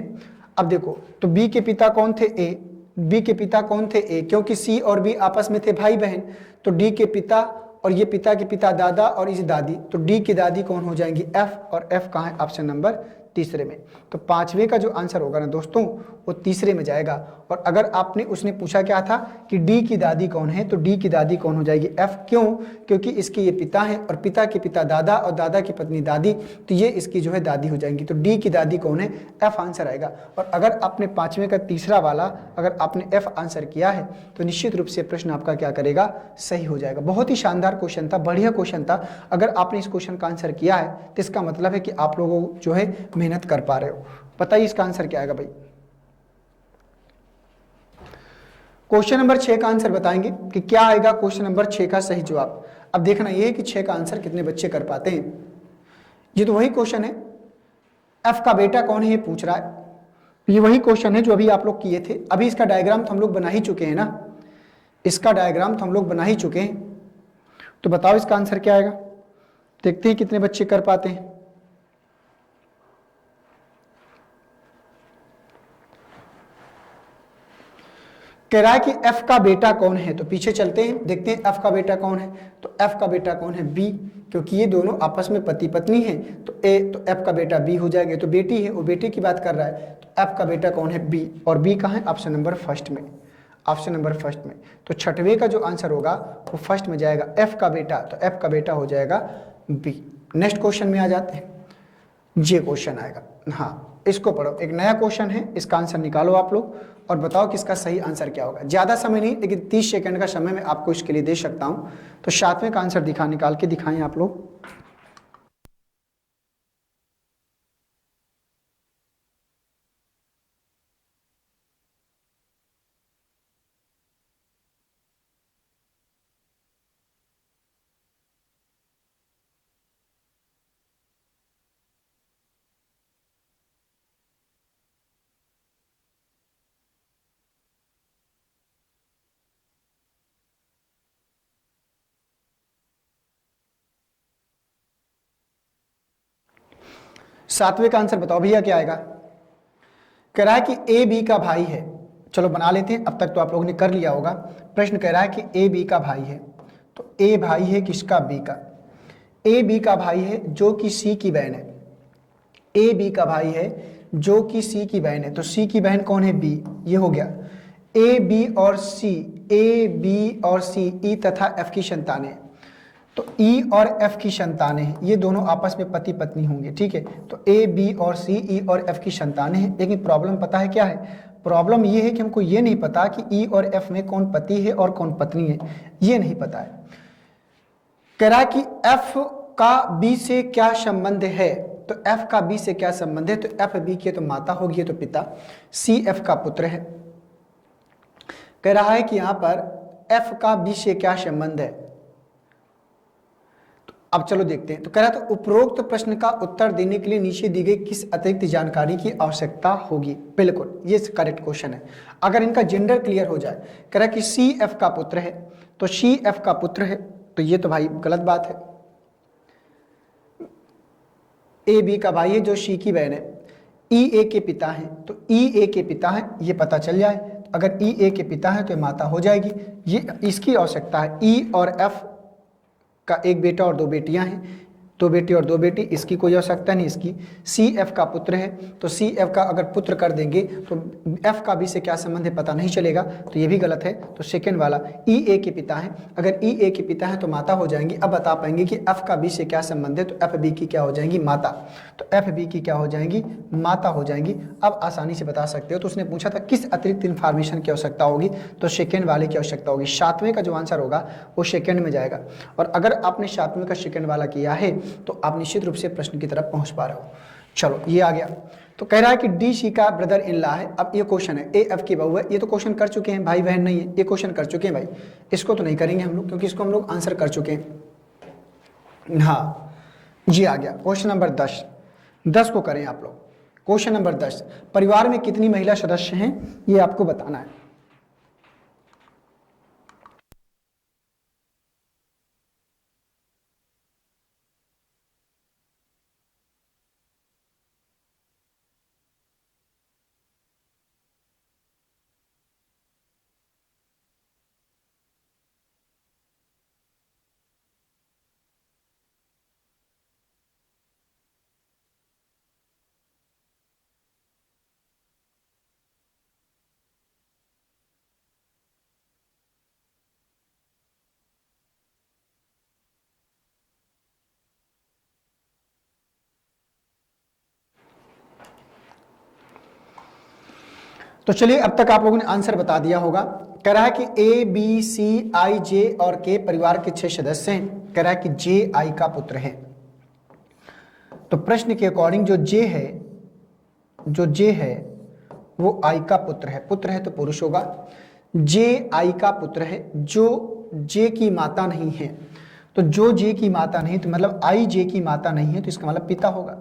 अब देखो, तो बी के पिता कौन थे? ए। बी के पिता कौन थे? ए, क्योंकि सी और बी आपस में थे भाई बहन, तो डी के पिता और ये पिता के पिता दादा और इस दादी, तो डी की दादी कौन हो जाएंगी? एफ, और एफ कहाँ है? ऑप्शन नंबर तीसरे में। तो 5वें का जो आंसर होगा ना दोस्तों वो तीसरे में जाएगा। और अगर आपने उसने पूछा क्या था कि डी की दादी कौन है, तो डी की दादी कौन हो जाएगी? एफ। क्यों? क्योंकि इसके ये पिता है और पिता के पिता दादा और दादा की पत्नी दादी, तो ये इसकी जो है दादी हो जाएंगी। तो डी की दादी कौन है? एफ आंसर आएगा। और अगर आपने 5वें का तीसरा वाला अगर आपने एफ आंसर किया है तो निश्चित रूप से प्रश्न आपका क्या करेगा? सही हो जाएगा। बहुत ही शानदार क्वेश्चन था, बढ़िया क्वेश्चन था। अगर आपने इस क्वेश्चन का आंसर किया है तो इसका मतलब है कि आप लोगों जो है मेहनत कर पा रहे हो। बताइए इसका आंसर क्या आएगा भाई? क्वेश्चन नंबर 6 का आंसर बताएंगे कि क्या आएगा क्वेश्चन नंबर 6 का सही जवाब। अब देखना यह है कि 6 का आंसर कितने बच्चे कर पाते हैं। ये तो वही क्वेश्चन है, एफ का बेटा कौन है ये पूछ रहा है। ये वही क्वेश्चन है जो अभी आप लोग किए थे। अभी इसका डायग्राम तो हम लोग बना ही चुके हैं ना, इसका डायग्राम तो हम लोग बना ही चुके हैं। तो बताओ इसका आंसर क्या आएगा, देखते हैं कितने बच्चे कर पाते हैं। कह रहा है कि f का बेटा कौन है, तो पीछे चलते हैं देखते हैं f का बेटा कौन है। तो f का बेटा कौन है, b, क्योंकि ये दोनों आपस में पति पत्नी हैं। तो f का बेटा b हो जाएगा। तो बेटी है, वो बेटे की बात कर रहा है। तो f का बेटा कौन है, b, और b कहाँ है, ऑप्शन नंबर फर्स्ट में, ऑप्शन नंबर फर्स्ट में। तो छठवें का जो आंसर होगा वो फर्स्ट में जाएगा, f का बेटा। तो f का बेटा हो जाएगा b। नेक्स्ट क्वेश्चन में आ जाते हैं, ये क्वेश्चन आएगा। हाँ, इसको पढ़ो, एक नया क्वेश्चन है, इसका आंसर निकालो आप लोग और बताओ कि इसका सही आंसर क्या होगा। ज्यादा समय नहीं, लेकिन 30 सेकंड का समय मैं आपको इसके लिए दे सकता हूं। तो 7वें का आंसर निकाल के दिखाएं आप लोग। सातवें का आंसर बताओ भैया क्या आएगा। कह रहा है कि ए बी का भाई है। चलो बना लेते हैं, अब तक तो आप लोगों ने कर लिया होगा। प्रश्न कह रहा है कि ए बी का भाई है। तो ए भाई है किसका, बी का। ए बी का भाई है जो कि सी की बहन है। ए बी का भाई है जो कि सी की बहन है। तो सी की बहन कौन है, बी, ये हो गया। ए बी और सी, ए बी और सी ई तथा एफ की संतानें। तो ई और एफ की संतानें हैं, ये दोनों आपस में पति पत्नी होंगे, ठीक है। तो ए बी और सी, ई और एफ की संतानें हैं। लेकिन प्रॉब्लम पता है क्या है, प्रॉब्लम ये है कि हमको ये नहीं पता कि ई और एफ में कौन पति है और कौन पत्नी है, ये नहीं पता है। कह रहा है कि एफ का बी से क्या संबंध है। तो एफ का बी से क्या संबंध है, तो एफ बी की तो माता होगी, ये तो पिता, सी एफ का पुत्र है। कह रहा है कि यहां पर एफ का बी से क्या संबंध है। अब चलो देखते हैं। तो कह रहा था उपरोक्त प्रश्न का उत्तर देने के लिए नीचे दी गई किस अतिरिक्त जानकारी की आवश्यकता होगी। बिल्कुल ये करेक्ट क्वेश्चन है। अगर इनका जेंडर क्लियर हो जाए, कह रहा है कि सी एफ का पुत्र है, तो सी एफ का पुत्र है, तो ये तो भाई गलत बात है। ए बी का भाई है जो सी की बहन है। ई ए के पिता हैं, तो ई ए के पिता हैं, ये पता चल जाए। अगर ई ए के पिता है तो माता हो जाएगी, ये इसकी आवश्यकता है। ई और एफ का एक बेटा और दो बेटियां हैं, दो बेटी और दो बेटी, इसकी कोई आवश्यकता नहीं। इसकी सी एफ का पुत्र है, तो सी एफ का अगर पुत्र कर देंगे तो एफ का बी से क्या संबंध है पता नहीं चलेगा, तो ये भी गलत है। तो सेकेंड वाला ई ए के पिता है, अगर ई ए के पिता है तो माता हो जाएंगी। अब बता पाएंगे कि एफ का बी से क्या संबंध है, तो एफ बी की क्या हो जाएंगी, माता। तो एफ बी की क्या हो जाएंगी, माता हो जाएंगी। अब आसानी से बता सकते हो। तो उसने पूछा था किस अतिरिक्त इन्फॉर्मेशन की आवश्यकता होगी, तो सेकेंड वाले की आवश्यकता होगी। 7वें का जो आंसर होगा वो सेकेंड में जाएगा। और अगर आपने 7वें का सेकेंड वाला किया है तो आप निश्चित रूप से प्रश्न की तरफ पहुंच पा रहे हो। चलो ये आ गया। तो कह रहा है कि डी सी का ब्रदर इन लॉ है। अब ये क्वेश्चन है, ए एफ की बहू है, ये तो क्वेश्चन कर चुके हैं, भाई बहन नहीं है, ये क्वेश्चन कर चुके हैं भाई। इसको तो नहीं करेंगे हम लोग क्योंकि इसको हम लोग आंसर कर चुके हैं। हाँ ये आ गया क्वेश्चन नंबर 10 को करें आप लोग। क्वेश्चन नंबर 10, परिवार में कितनी महिला सदस्य हैं ये आपको बताना है। तो चलिए अब तक आप लोगों ने आंसर बता दिया होगा। कह रहा है कि ए बी सी आई जे और के परिवार के 6 सदस्य हैं। कह रहा है कि जे आई का पुत्र है। तो प्रश्न के अकॉर्डिंग जो जे है वो आई का पुत्र है। पुत्र है तो पुरुष होगा। जे आई का पुत्र है, जो जे की माता नहीं है। तो जो जे की माता नहीं, तो मतलब आई जे की माता नहीं है, तो इसका मतलब पिता होगा,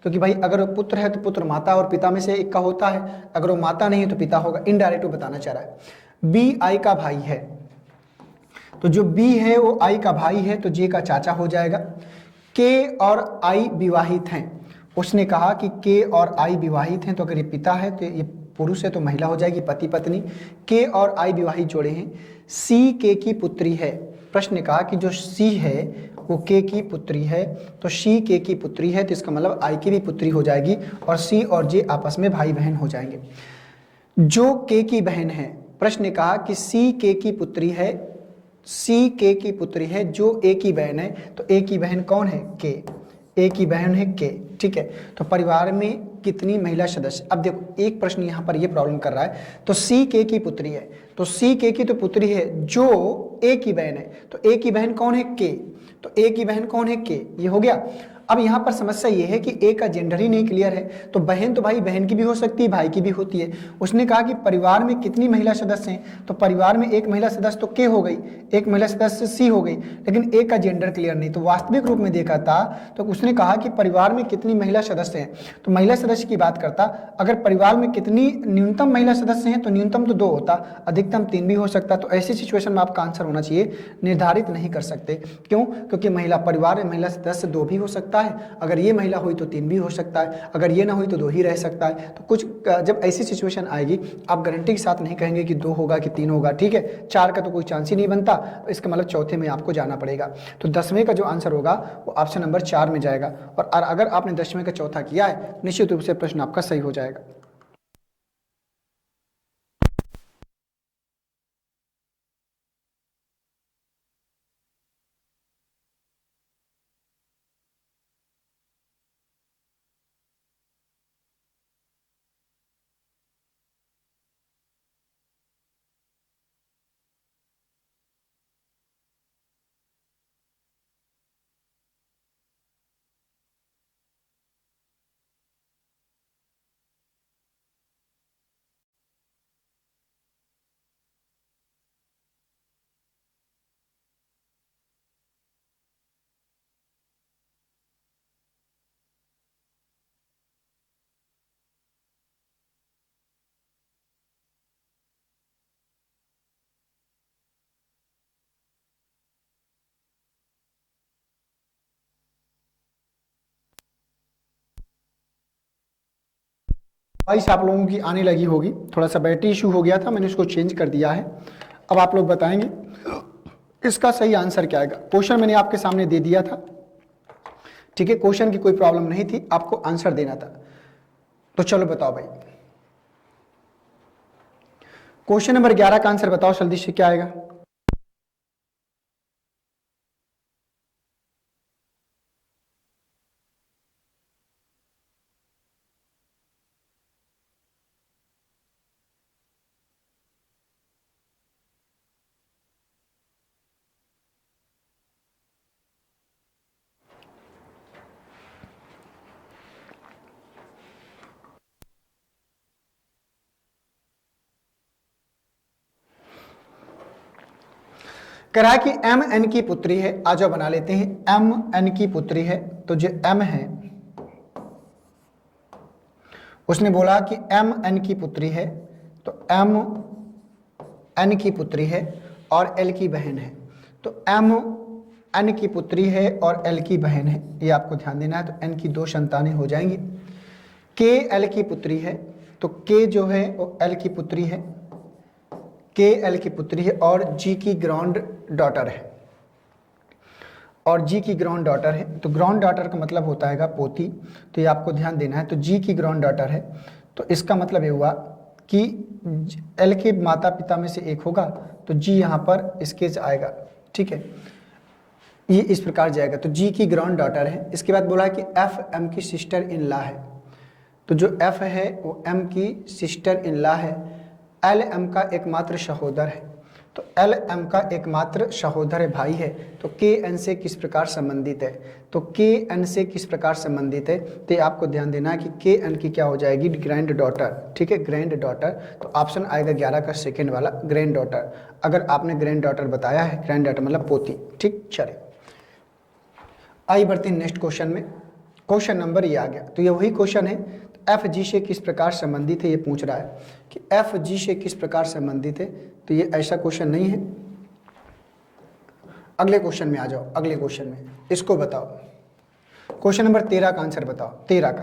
क्योंकि भाई अगर वो पुत्र है तो पुत्र माता और पिता में से एक का होता है, अगर वो माता नहीं है तो पिता होगा। इनडायरेक्ट वो बताना चाह रहा है। बी आई का भाई है, तो जो बी है वो आई का भाई है, तो जे का चाचा हो जाएगा। के और आई विवाहित हैं, उसने कहा कि के और आई विवाहित हैं, तो अगर ये पिता है तो ये पुरुष है तो महिला हो जाएगी, पति पत्नी। के और आई विवाहित जोड़े हैं। सी के की पुत्री है, प्रश्न ने कहा कि जो सी है वो के की पुत्री है, तो सी के की पुत्री है, तो इसका मतलब आई की भी पुत्री हो जाएगी, और सी और जे आपस में भाई बहन हो जाएंगे। जो के की बहन है, प्रश्न ने कहा कि सी के की पुत्री है, सी के की पुत्री है, जो ए की बहन है, तो ए की बहन कौन है? के। ए की बहन है के, ठीक है। तो परिवार में कितनी महिला सदस्य? अब देखो एक प्रश्न यहाँ पर ये प्रॉब्लम कर रहा है, तो सी के की पुत्री है, तो सी के की तो पुत्री है जो ए की बहन है, तो ए की बहन कौन है? के। तो ए की बहन कौन है? के। ये हो गया। अब यहाँ पर समस्या ये है कि ए का जेंडर ही नहीं क्लियर है, तो बहन तो भाई बहन की भी हो सकती है, भाई की भी होती है। उसने कहा कि परिवार में कितनी महिला सदस्य हैं, तो परिवार में एक महिला सदस्य तो के हो गई, एक महिला सदस्य सी हो गई, लेकिन ए का जेंडर क्लियर नहीं। तो वास्तविक रूप में देखा था तो उसने कहा कि परिवार में कितनी महिला सदस्य हैं, तो महिला सदस्य की बात करता, अगर परिवार में कितनी न्यूनतम महिला सदस्य हैं तो न्यूनतम तो 2 होता, अधिकतम 3 भी हो सकता। तो ऐसी सिचुएशन में आपका आंसर होना चाहिए निर्धारित नहीं कर सकते। क्यों? क्योंकि महिला परिवार में महिला सदस्य 2 भी हो सकता है, अगर ये महिला हुई तो 3 भी हो सकता है, अगर ये ना हुई तो 2 ही रह सकता है। तो कुछ जब ऐसी सिचुएशन आएगी आप गारंटी के साथ नहीं कहेंगे कि 2 होगा कि 3 होगा, ठीक है। 4 का तो कोई चांस ही नहीं बनता, तो इसका मतलब चौथे में आपको जाना पड़ेगा। तो 10वें का जो आंसर होगा वो ऑप्शन नंबर 4 में जाएगा, और अगर आपने 10वें का चौथा किया है निश्चित रूप से प्रश्न आपका सही हो जाएगा। वॉइस आप लोगों की आने लगी होगी, थोड़ा सा बैटरी इशू हो गया था, मैंने उसको चेंज कर दिया है। अब आप लोग बताएंगे इसका सही आंसर क्या आएगा। क्वेश्चन मैंने आपके सामने दे दिया था, ठीक है, क्वेश्चन की कोई प्रॉब्लम नहीं थी, आपको आंसर देना था। तो चलो बताओ भाई, क्वेश्चन नंबर 11 का आंसर बताओ जल्दी से, क्या आएगा? कह रहा है कि एम एन की पुत्री है, आ जाओ बना लेते हैं। एम एन की पुत्री है, तो जो एम है उसने बोला कि एम एन की पुत्री है, तो एम एन की पुत्री है और एल की बहन है। तो एम एन की पुत्री है और एल की बहन है, ये आपको ध्यान देना है। तो एन की 2 संतानें हो जाएंगी। के एल की पुत्री है, तो के जो है वो एल की पुत्री है, के एल की पुत्री है और जी की ग्राउंड डॉटर है, और जी की ग्राउंड डॉटर है। तो ग्राउंड डॉटर का मतलब होता है पोती, तो ये आपको ध्यान देना है। तो जी की ग्राउंड डॉटर है, तो इसका मतलब ये हुआ कि एल के माता पिता में से एक होगा, तो जी यहाँ पर इसके आएगा, ठीक है, ये इस प्रकार जाएगा। तो जी की ग्राउंड डॉटर है। इसके बाद बोला है कि एफ एम की सिस्टर इन लॉ है, तो जो एफ है वो एम की सिस्टर इन लॉ है, एल एम का एकमात्र सहोदर है। तो एल एम का एकमात्र सहोदर भाई है। तो के एन से किस प्रकार संबंधित है? तो के एन से किस प्रकार संबंधित है, तो आपको ध्यान देना है कि के एन की क्या हो जाएगी, ग्रैंड डॉटर। ठीक है, ग्रैंड डॉटर। तो ऑप्शन आएगा 11 का सेकेंड वाला, ग्रैंड डॉटर। अगर आपने ग्रैंड डॉटर बताया है, ग्रैंड डॉटर मतलब पोती। ठीक, चले आइए बढ़ते हैं नेक्स्ट क्वेश्चन में। क्वेश्चन नंबर ये आ गया, तो ये वही क्वेश्चन है। एफ जी से किस प्रकार संबंधित है, ये पूछ रहा है कि एफ जी से किस प्रकार संबंधित है। तो ये ऐसा क्वेश्चन नहीं है। अगले क्वेश्चन में आ जाओ, अगले क्वेश्चन में इसको बताओ। क्वेश्चन नंबर 13 का आंसर बताओ, 13 का।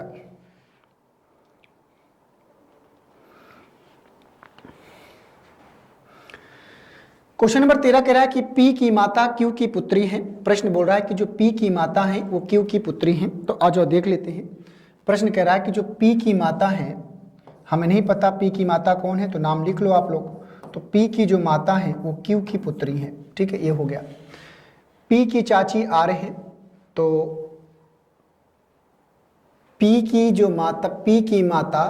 क्वेश्चन नंबर 13 कह रहा है कि पी की माता क्यू की पुत्री है। प्रश्न बोल रहा है कि जो पी की माता है वो क्यू की पुत्री है। तो आ जाओ देख लेते हैं। प्रश्न कह रहा है कि जो पी की माता है, हमें नहीं पता पी की माता कौन है, तो नाम लिख लो आप लोग। तो पी की जो माता है वो क्यू की पुत्री है। ठीक है, ये हो गया। पी की चाची आर है, तो पी की जो माता, पी की माता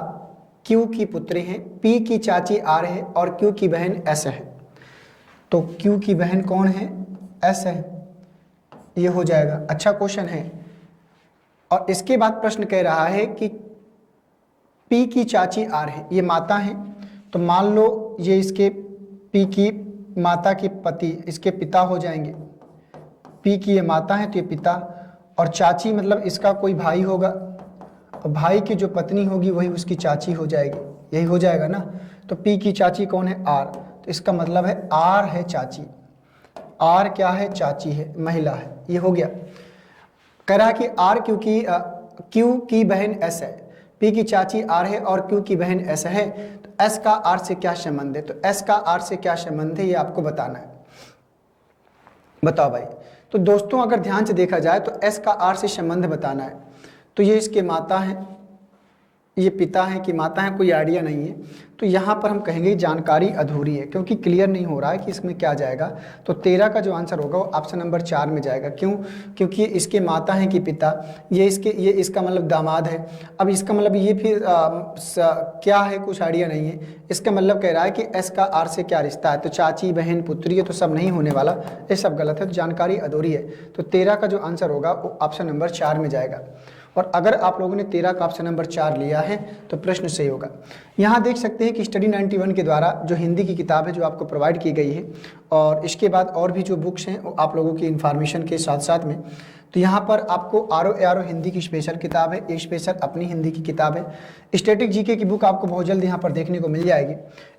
क्यू की पुत्री है। पी की चाची आर है और क्यू की बहन एस है। तो क्यू की बहन कौन है, एस है। ये हो जाएगा। अच्छा क्वेश्चन है। और इसके बाद प्रश्न कह रहा है कि पी की चाची आर है, ये माता है। तो मान लो ये इसके पी की माता के पति, इसके पिता हो जाएंगे। पी की ये माता है तो ये पिता, और चाची मतलब इसका कोई भाई होगा, और भाई की जो पत्नी होगी वही उसकी चाची हो जाएगी। यही हो जाएगा ना। तो पी की चाची कौन है, आर। तो इसका मतलब है आर है चाची। आर क्या है, चाची है, महिला है। ये हो गया। कह रहा है कि आर क्योंकि क्यू की बहन एस है। पी की चाची आर है और क्यू की बहन एस है। तो एस का आर से क्या संबंध है? तो एस का आर से क्या संबंध है, ये आपको बताना है। बताओ भाई। तो दोस्तों अगर ध्यान से देखा जाए तो एस का आर से संबंध बताना है। तो ये इसके माता है, ये पिता है कि माता है, कोई आइडिया नहीं है। तो यहाँ पर हम कहेंगे जानकारी अधूरी है, क्योंकि क्लियर नहीं हो रहा है कि इसमें क्या जाएगा। तो 13 का जो आंसर होगा वो ऑप्शन नंबर 4 में जाएगा। क्यों? क्योंकि इसके माता है कि पिता, ये इसका मतलब दामाद है। अब इसका मतलब ये फिर क्या है, कुछ आइडिया नहीं है। इसका मतलब कह रहा है कि एस का आर से क्या रिश्ता है। तो चाची, बहन, पुत्री है, तो सब नहीं होने वाला, ये सब गलत है। तो जानकारी अधूरी है। तो 13 का जो आंसर होगा वो ऑप्शन नंबर 4 में जाएगा। और अगर आप लोगों ने 13 का ऑप्शन नंबर 4 लिया है तो प्रश्न सही होगा। यहाँ देख सकते हैं कि स्टडी 91 के द्वारा जो हिंदी की किताब है जो आपको प्रोवाइड की गई है, और इसके बाद और भी जो बुक्स हैं वो आप लोगों की इन्फॉर्मेशन के साथ साथ में। तो यहाँ पर आपको आर हिंदी की स्पेशल किताब है, एक स्पेशल अपनी हिंदी की किताब है। स्टैटिक जीके की बुक आपको बहुत जल्द यहाँ पर देखने को मिल जाएगी।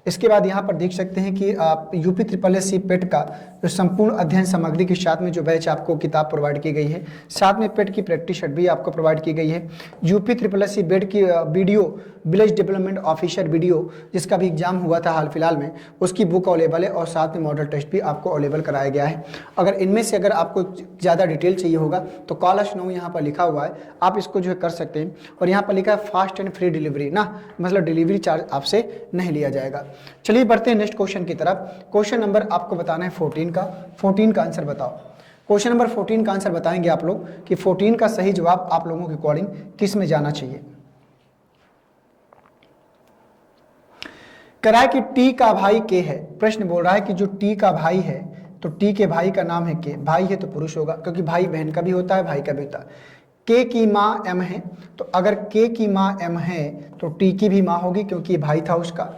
इसके बाद यहाँ पर देख सकते हैं कि आप यूपी SSSC पेट का जो संपूर्ण अध्ययन सामग्री के साथ में जो बैच आपको किताब प्रोवाइड की गई है, साथ में पेट की प्रैक्टिस सेट भी आपको प्रोवाइड की गई है। यूपी SSSC बेड की video village development officer video जिसका भी एग्जाम हुआ था हाल फिलहाल में, उसकी बुक अवेलेबल है, और साथ में मॉडल टेस्ट भी आपको अवेलेबल कराया गया है। अगर इनमें से अगर आपको ज़्यादा डिटेल चाहिए होगा तो कॉल अस नाउ यहाँ पर लिखा हुआ है, आप इसको जो है कर सकते हैं। और यहाँ पर लिखा है फास्ट एंड फ्री डिलीवरी ना, मतलब डिलीवरी चार्ज आपसे नहीं लिया जाएगा। चलिए बढ़ते हैं नेक्स्ट क्वेश्चन की तरफ। क्वेश्चन नंबर आपको बताना है 14 का। 14 का आंसर बताओ। क्वेश्चन नंबर 14 का आंसर बताएंगे आप लोग कि 14 का सही जवाब आप लोगों के अकॉर्डिंग किस में जाना चाहिए। कह रहा है कि टी का भाई के है। प्रश्न बोल रहा है कि जो टी का भाई है, तो टी के भाई का नाम है के। भाई है तो पुरुष होगा, क्योंकि भाई बहन का भी होता है, भाई का भी होता है। के की माँ एम है, तो अगर के की माँ एम है तो टी की भी माँ होगी, क्योंकि ये भाई था उसका।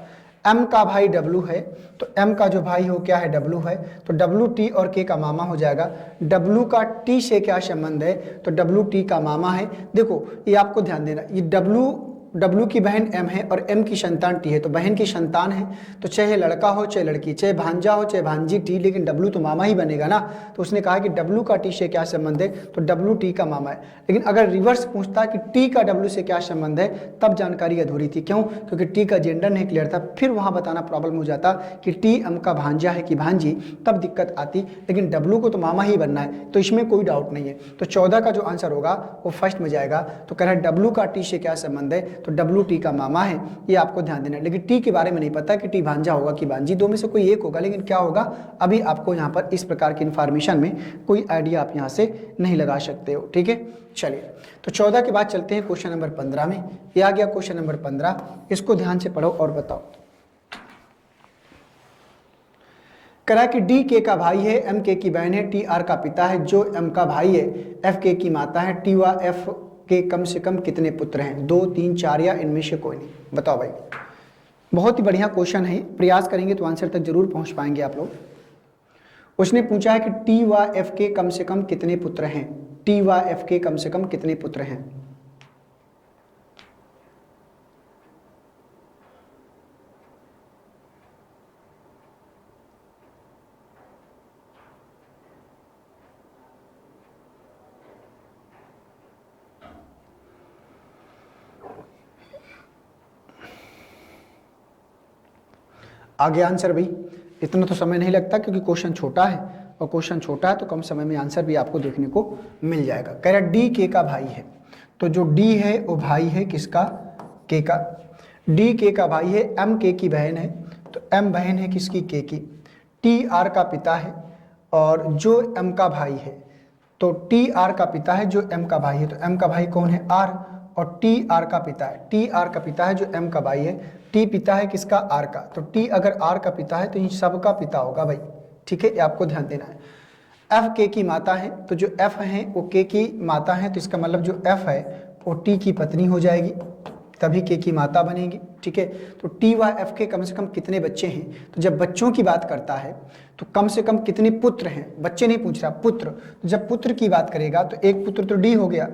एम का भाई डब्लू है, तो एम का जो भाई हो क्या है, डब्लू है। तो डब्लू टी और के का मामा हो जाएगा। डब्लू का टी से क्या संबंध है, तो डब्लू टी का मामा है। देखो ये आपको ध्यान देना, ये डब्लू की बहन एम है और एम की संतान टी है, तो बहन की संतान है, तो चाहे लड़का हो चाहे लड़की, चाहे भांजा हो चाहे भांजी टी, लेकिन डब्लू तो मामा ही बनेगा ना। तो उसने कहा कि डब्लू का टी से क्या संबंध है, तो डब्लू टी का मामा है। लेकिन अगर रिवर्स पूछता कि टी का डब्लू से क्या संबंध है, तब जानकारी अधूरी थी। क्यों? क्योंकि टी का जेंडर नहीं क्लियर था, फिर वहां बताना प्रॉब्लम हो जाता कि टी एम का भांजा है कि भांजी, तब दिक्कत आती। लेकिन डब्लू को तो मामा ही बनना है, तो इसमें कोई डाउट नहीं है। तो 14 का जो आंसर होगा वो फर्स्ट में जाएगा। तो कह रहा है डब्लू का टी से क्या संबंध है, तो डब्लू टी का मामा है, ये आपको ध्यान देना है। लेकिन टी के बारे में नहीं पता कि टी भांजा होगा कि भांजी, दो में से कोई एक होगा, लेकिन क्या होगा अभी आपको यहाँ पर इस प्रकार की इंफॉर्मेशन में कोई आइडिया आप यहाँ से नहीं लगा सकते हो। ठीक है, चलिए तो 14 के बाद चलते हैं क्वेश्चन नंबर 15 में। ये आ गया क्वेश्चन नंबर 15, इसको ध्यान से पढ़ो और बताओ। करा कि डी के का भाई है, एम के की बहन है, टी आर का पिता है, जो एम का भाई है, एफ के की माता है, टी व एफ के कम से कम कितने पुत्र हैं? 2, 3, 4 या इनमें से कोई नहीं। बताओ भाई। बहुत ही बढ़िया क्वेश्चन है, प्रयास करेंगे तो आंसर तक जरूर पहुंच पाएंगे आप लोग। उसने पूछा है कि टी व एफ के कम से कम कितने पुत्र हैं? टी व एफ के कम से कम कितने पुत्र हैं? आगे आंसर भाई, इतना तो समय नहीं लगता क्योंकि क्वेश्चन छोटा है, और क्वेश्चन छोटा है तो कम समय में आंसर भी आपको देखने को मिल जाएगा। कह रहा डी के का भाई है, तो जो डी है वो भाई है किसका? के का। डी के का भाई है, एम के की बहन है, तो एम बहन है किसकी? के की। टी आर का पिता है, और जो एम का भाई है, तो टी आर का पिता है जो एम का भाई है, तो एम का भाई कौन है? आर, और टी आर का पिता है, टी आर का पिता है जो एम का भाई है, टी पिता है किसका? आर का। तो टी अगर आर का पिता है तो इन सब का पिता होगा भाई, ठीक है, ये आपको ध्यान देना है। एफ के की माता है, तो जो एफ है वो के की माता है, तो इसका मतलब जो एफ है वो टी की पत्नी हो जाएगी, तभी के की माता बनेगी, ठीक है। तो टी व एफ के कम से कम कितने बच्चे हैं? तो जब बच्चों की बात करता है तो कम से कम कितने पुत्र हैं? बच्चे नहीं पूछ रहा, पुत्र। तो जब पुत्र की बात करेगा तो एक पुत्र तो डी हो गया,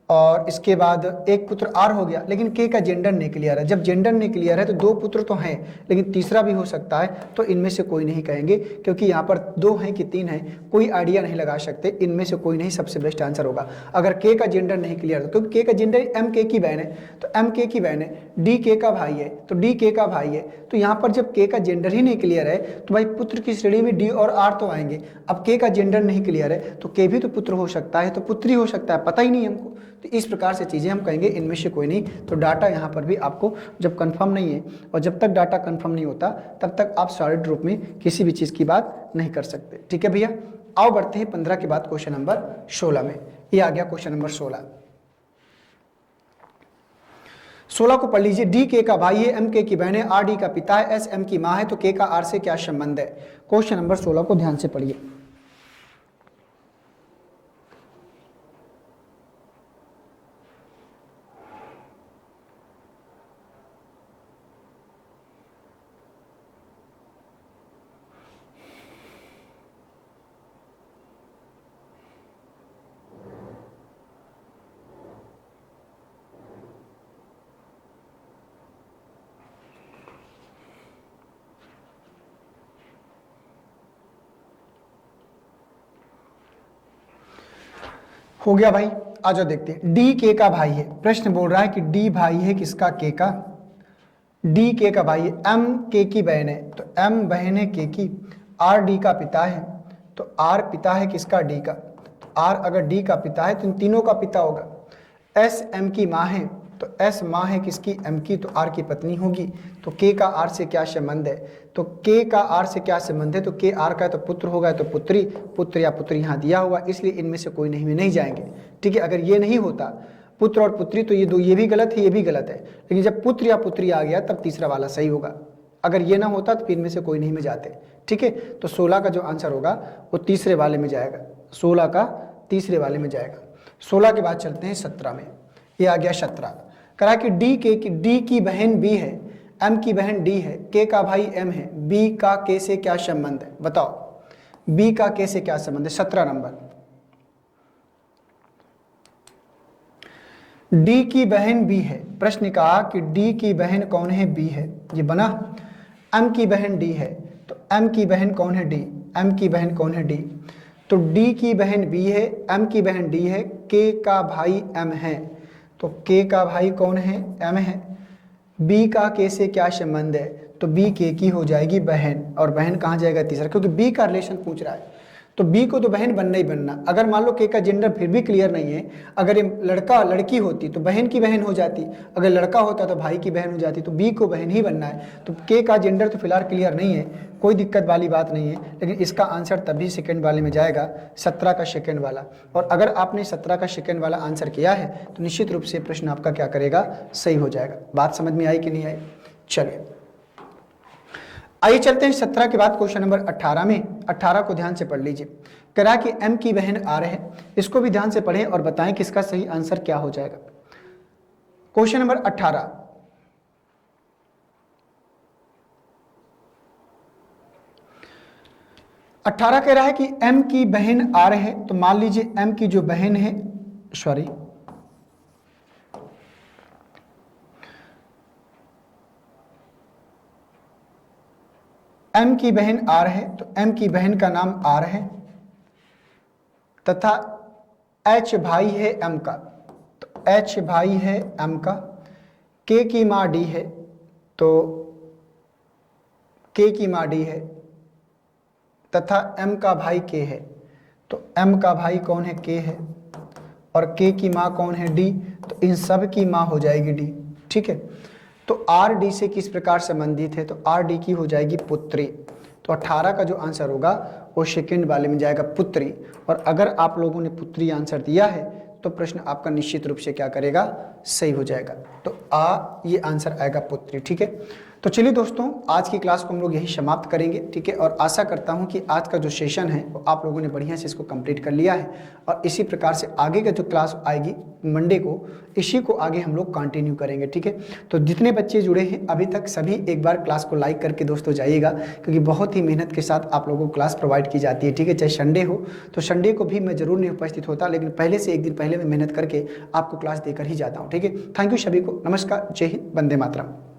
और इसके बाद एक पुत्र आर हो गया, लेकिन के का जेंडर नहीं क्लियर है। जब जेंडर नहीं क्लियर है तो 2 पुत्र तो हैं, लेकिन तीसरा भी हो सकता है, तो इनमें से कोई नहीं कहेंगे, क्योंकि यहाँ पर 2 हैं कि 3 हैं, कोई आइडिया नहीं लगा सकते, इनमें से कोई नहीं सबसे बेस्ट आंसर होगा। अगर के का जेंडर नहीं क्लियर है, क्योंकि के का जेंडर एम के की बहन है, तो एम के की बहन है, डी के का भाई है, तो डी के का भाई है, तो यहाँ पर जब के का जेंडर ही नहीं क्लियर है तो भाई पुत्र की श्रेणी में डी और आर तो आएंगे। अब के का जेंडर नहीं क्लियर है तो के भी तो पुत्र हो सकता है, तो पुत्री हो सकता है, पता ही नहीं हमको। तो इस प्रकार से चीज़ें हम कहेंगे इनमें से कोई नहीं। तो डाटा यहाँ पर भी आपको जब कंफर्म नहीं है, और जब तक डाटा कंफर्म नहीं होता तब तक आप सॉलिड रूप में किसी भी चीज़ की बात नहीं कर सकते, ठीक है भैया। आओ बढ़ते हैं 15 के बाद क्वेश्चन नंबर 16 में। ये आ गया क्वेश्चन नंबर 16। 16 को पढ़ लीजिए। डी के का भाई है, एम के की बहन है, आर डी का पिता है, एस एम की माँ है, तो के का आर से क्या संबंध है? क्वेश्चन नंबर 16 को ध्यान से पढ़िए। हो गया भाई, आ जाओ देखते हैं। डी के का भाई है, प्रश्न बोल रहा है कि डी भाई है किसका? के का। डी के का भाई है, एम के की बहन है, तो एम बहन है के की, आर डी का पिता है, तो आर पिता है किसका? डी का। आर अगर डी का पिता है तो इन तीनों का पिता होगा। एस एम की माँ है, तो एस माँ है किसकी? एम की, तो आर की पत्नी होगी। तो के का आर से क्या संबंध है? तो के का आर से क्या संबंध है? तो के आर का है तो पुत्र होगा, तो पुत्री, पुत्र या पुत्री यहाँ दिया हुआ, इसलिए इनमें से कोई नहीं जाएंगे, ठीक है। अगर ये नहीं होता पुत्र और पुत्री तो ये भी गलत है, ये भी गलत है, लेकिन जब पुत्र या पुत्री आ गया तब तीसरा वाला सही होगा। अगर ये ना होता तो फिर इनमें से कोई नहीं में जाते, ठीक है। तो 16 का जो आंसर होगा वो तीसरे वाले में जाएगा, 16 का तीसरे वाले में जाएगा। 16 के बाद चलते हैं 17 में। ये आ गया 17। कहा कि डी की बहन बी है, एम की बहन डी है, के का भाई एम है, बी का के से क्या संबंध है? बताओ, बी का के से क्या संबंध है? 17 नंबर। डी की बहन बी है, प्रश्न कहा कि डी की बहन कौन है? बी है, ये बना। एम की बहन डी है, तो एम की बहन कौन है? डी। एम की बहन कौन है? डी। तो डी की बहन बी है, एम की बहन डी है, के का भाई एम है, तो के का भाई कौन है? एम है। बी का के से क्या संबंध है? तो बी के की हो जाएगी बहन, और बहन कहाँ जाएगा? तीसरा, क्योंकि बी का रिलेशन पूछ रहा है, तो बी को तो बहन बनना ही बनना। अगर मान लो के का जेंडर फिर भी क्लियर नहीं है, अगर ये लड़का लड़की होती तो बहन की बहन हो जाती, अगर लड़का होता तो भाई की बहन हो जाती, तो बी को बहन ही बनना है। तो के का जेंडर तो फिलहाल क्लियर नहीं है, कोई दिक्कत वाली बात नहीं है, लेकिन इसका आंसर तभी सेकंड वाले में जाएगा, 17 का सेकंड वाला। और अगर आपने 17 का सेकंड वाला आंसर किया है तो निश्चित रूप से प्रश्न आपका क्या करेगा? सही हो जाएगा। बात समझ में आई कि नहीं आई? चलिए आइए चलते हैं 17 के बाद क्वेश्चन नंबर 18 में। 18 को ध्यान से पढ़ लीजिए। कह रहा कि एम की बहन आर है, इसको भी ध्यान से पढ़ें और बताएं कि इसका सही आंसर क्या हो जाएगा। क्वेश्चन नंबर 18, कह रहा है कि एम की बहन आर है। तो मान लीजिए एम की जो बहन है, सॉरी, एम की बहन आर है, तो एम की बहन का नाम आर है तथा एच भाई है एम का, तो एच भाई है एम का। के की माँ डी है, तो के की माँ डी है तथा एम का भाई के है, तो एम का भाई कौन है, के है, और के की माँ कौन है, डी, तो इन सब की माँ हो जाएगी डी। ठीक है, तो आर डी से किस प्रकार संबंधित है, तो आर डी की हो जाएगी पुत्री। तो 18 का जो आंसर होगा वो सेकंड वाले में जाएगा, पुत्री। और अगर आप लोगों ने पुत्री आंसर दिया है तो प्रश्न आपका निश्चित रूप से क्या करेगा, सही हो जाएगा। तो ये आंसर आएगा पुत्री। ठीक है, तो चलिए दोस्तों, आज की क्लास को हम लोग यही समाप्त करेंगे। ठीक है, और आशा करता हूं कि आज का जो सेशन है वो आप लोगों ने बढ़िया से इसको कंप्लीट कर लिया है, और इसी प्रकार से आगे का जो क्लास आएगी मंडे को, इसी को आगे हम लोग कंटिन्यू करेंगे। ठीक है, तो जितने बच्चे जुड़े हैं अभी तक, सभी एक बार क्लास को लाइक करके दोस्तों जाइएगा, क्योंकि बहुत ही मेहनत के साथ आप लोगों को क्लास प्रोवाइड की जाती है। ठीक है, चाहे संडे हो, तो संडे को भी मैं जरूर नहीं उपस्थित होता, लेकिन पहले से एक दिन पहले मैं मेहनत करके आपको क्लास देकर ही जाता हूँ। ठीक है, थैंक यू सभी को, नमस्कार, जय हिंद, वंदे मातरम।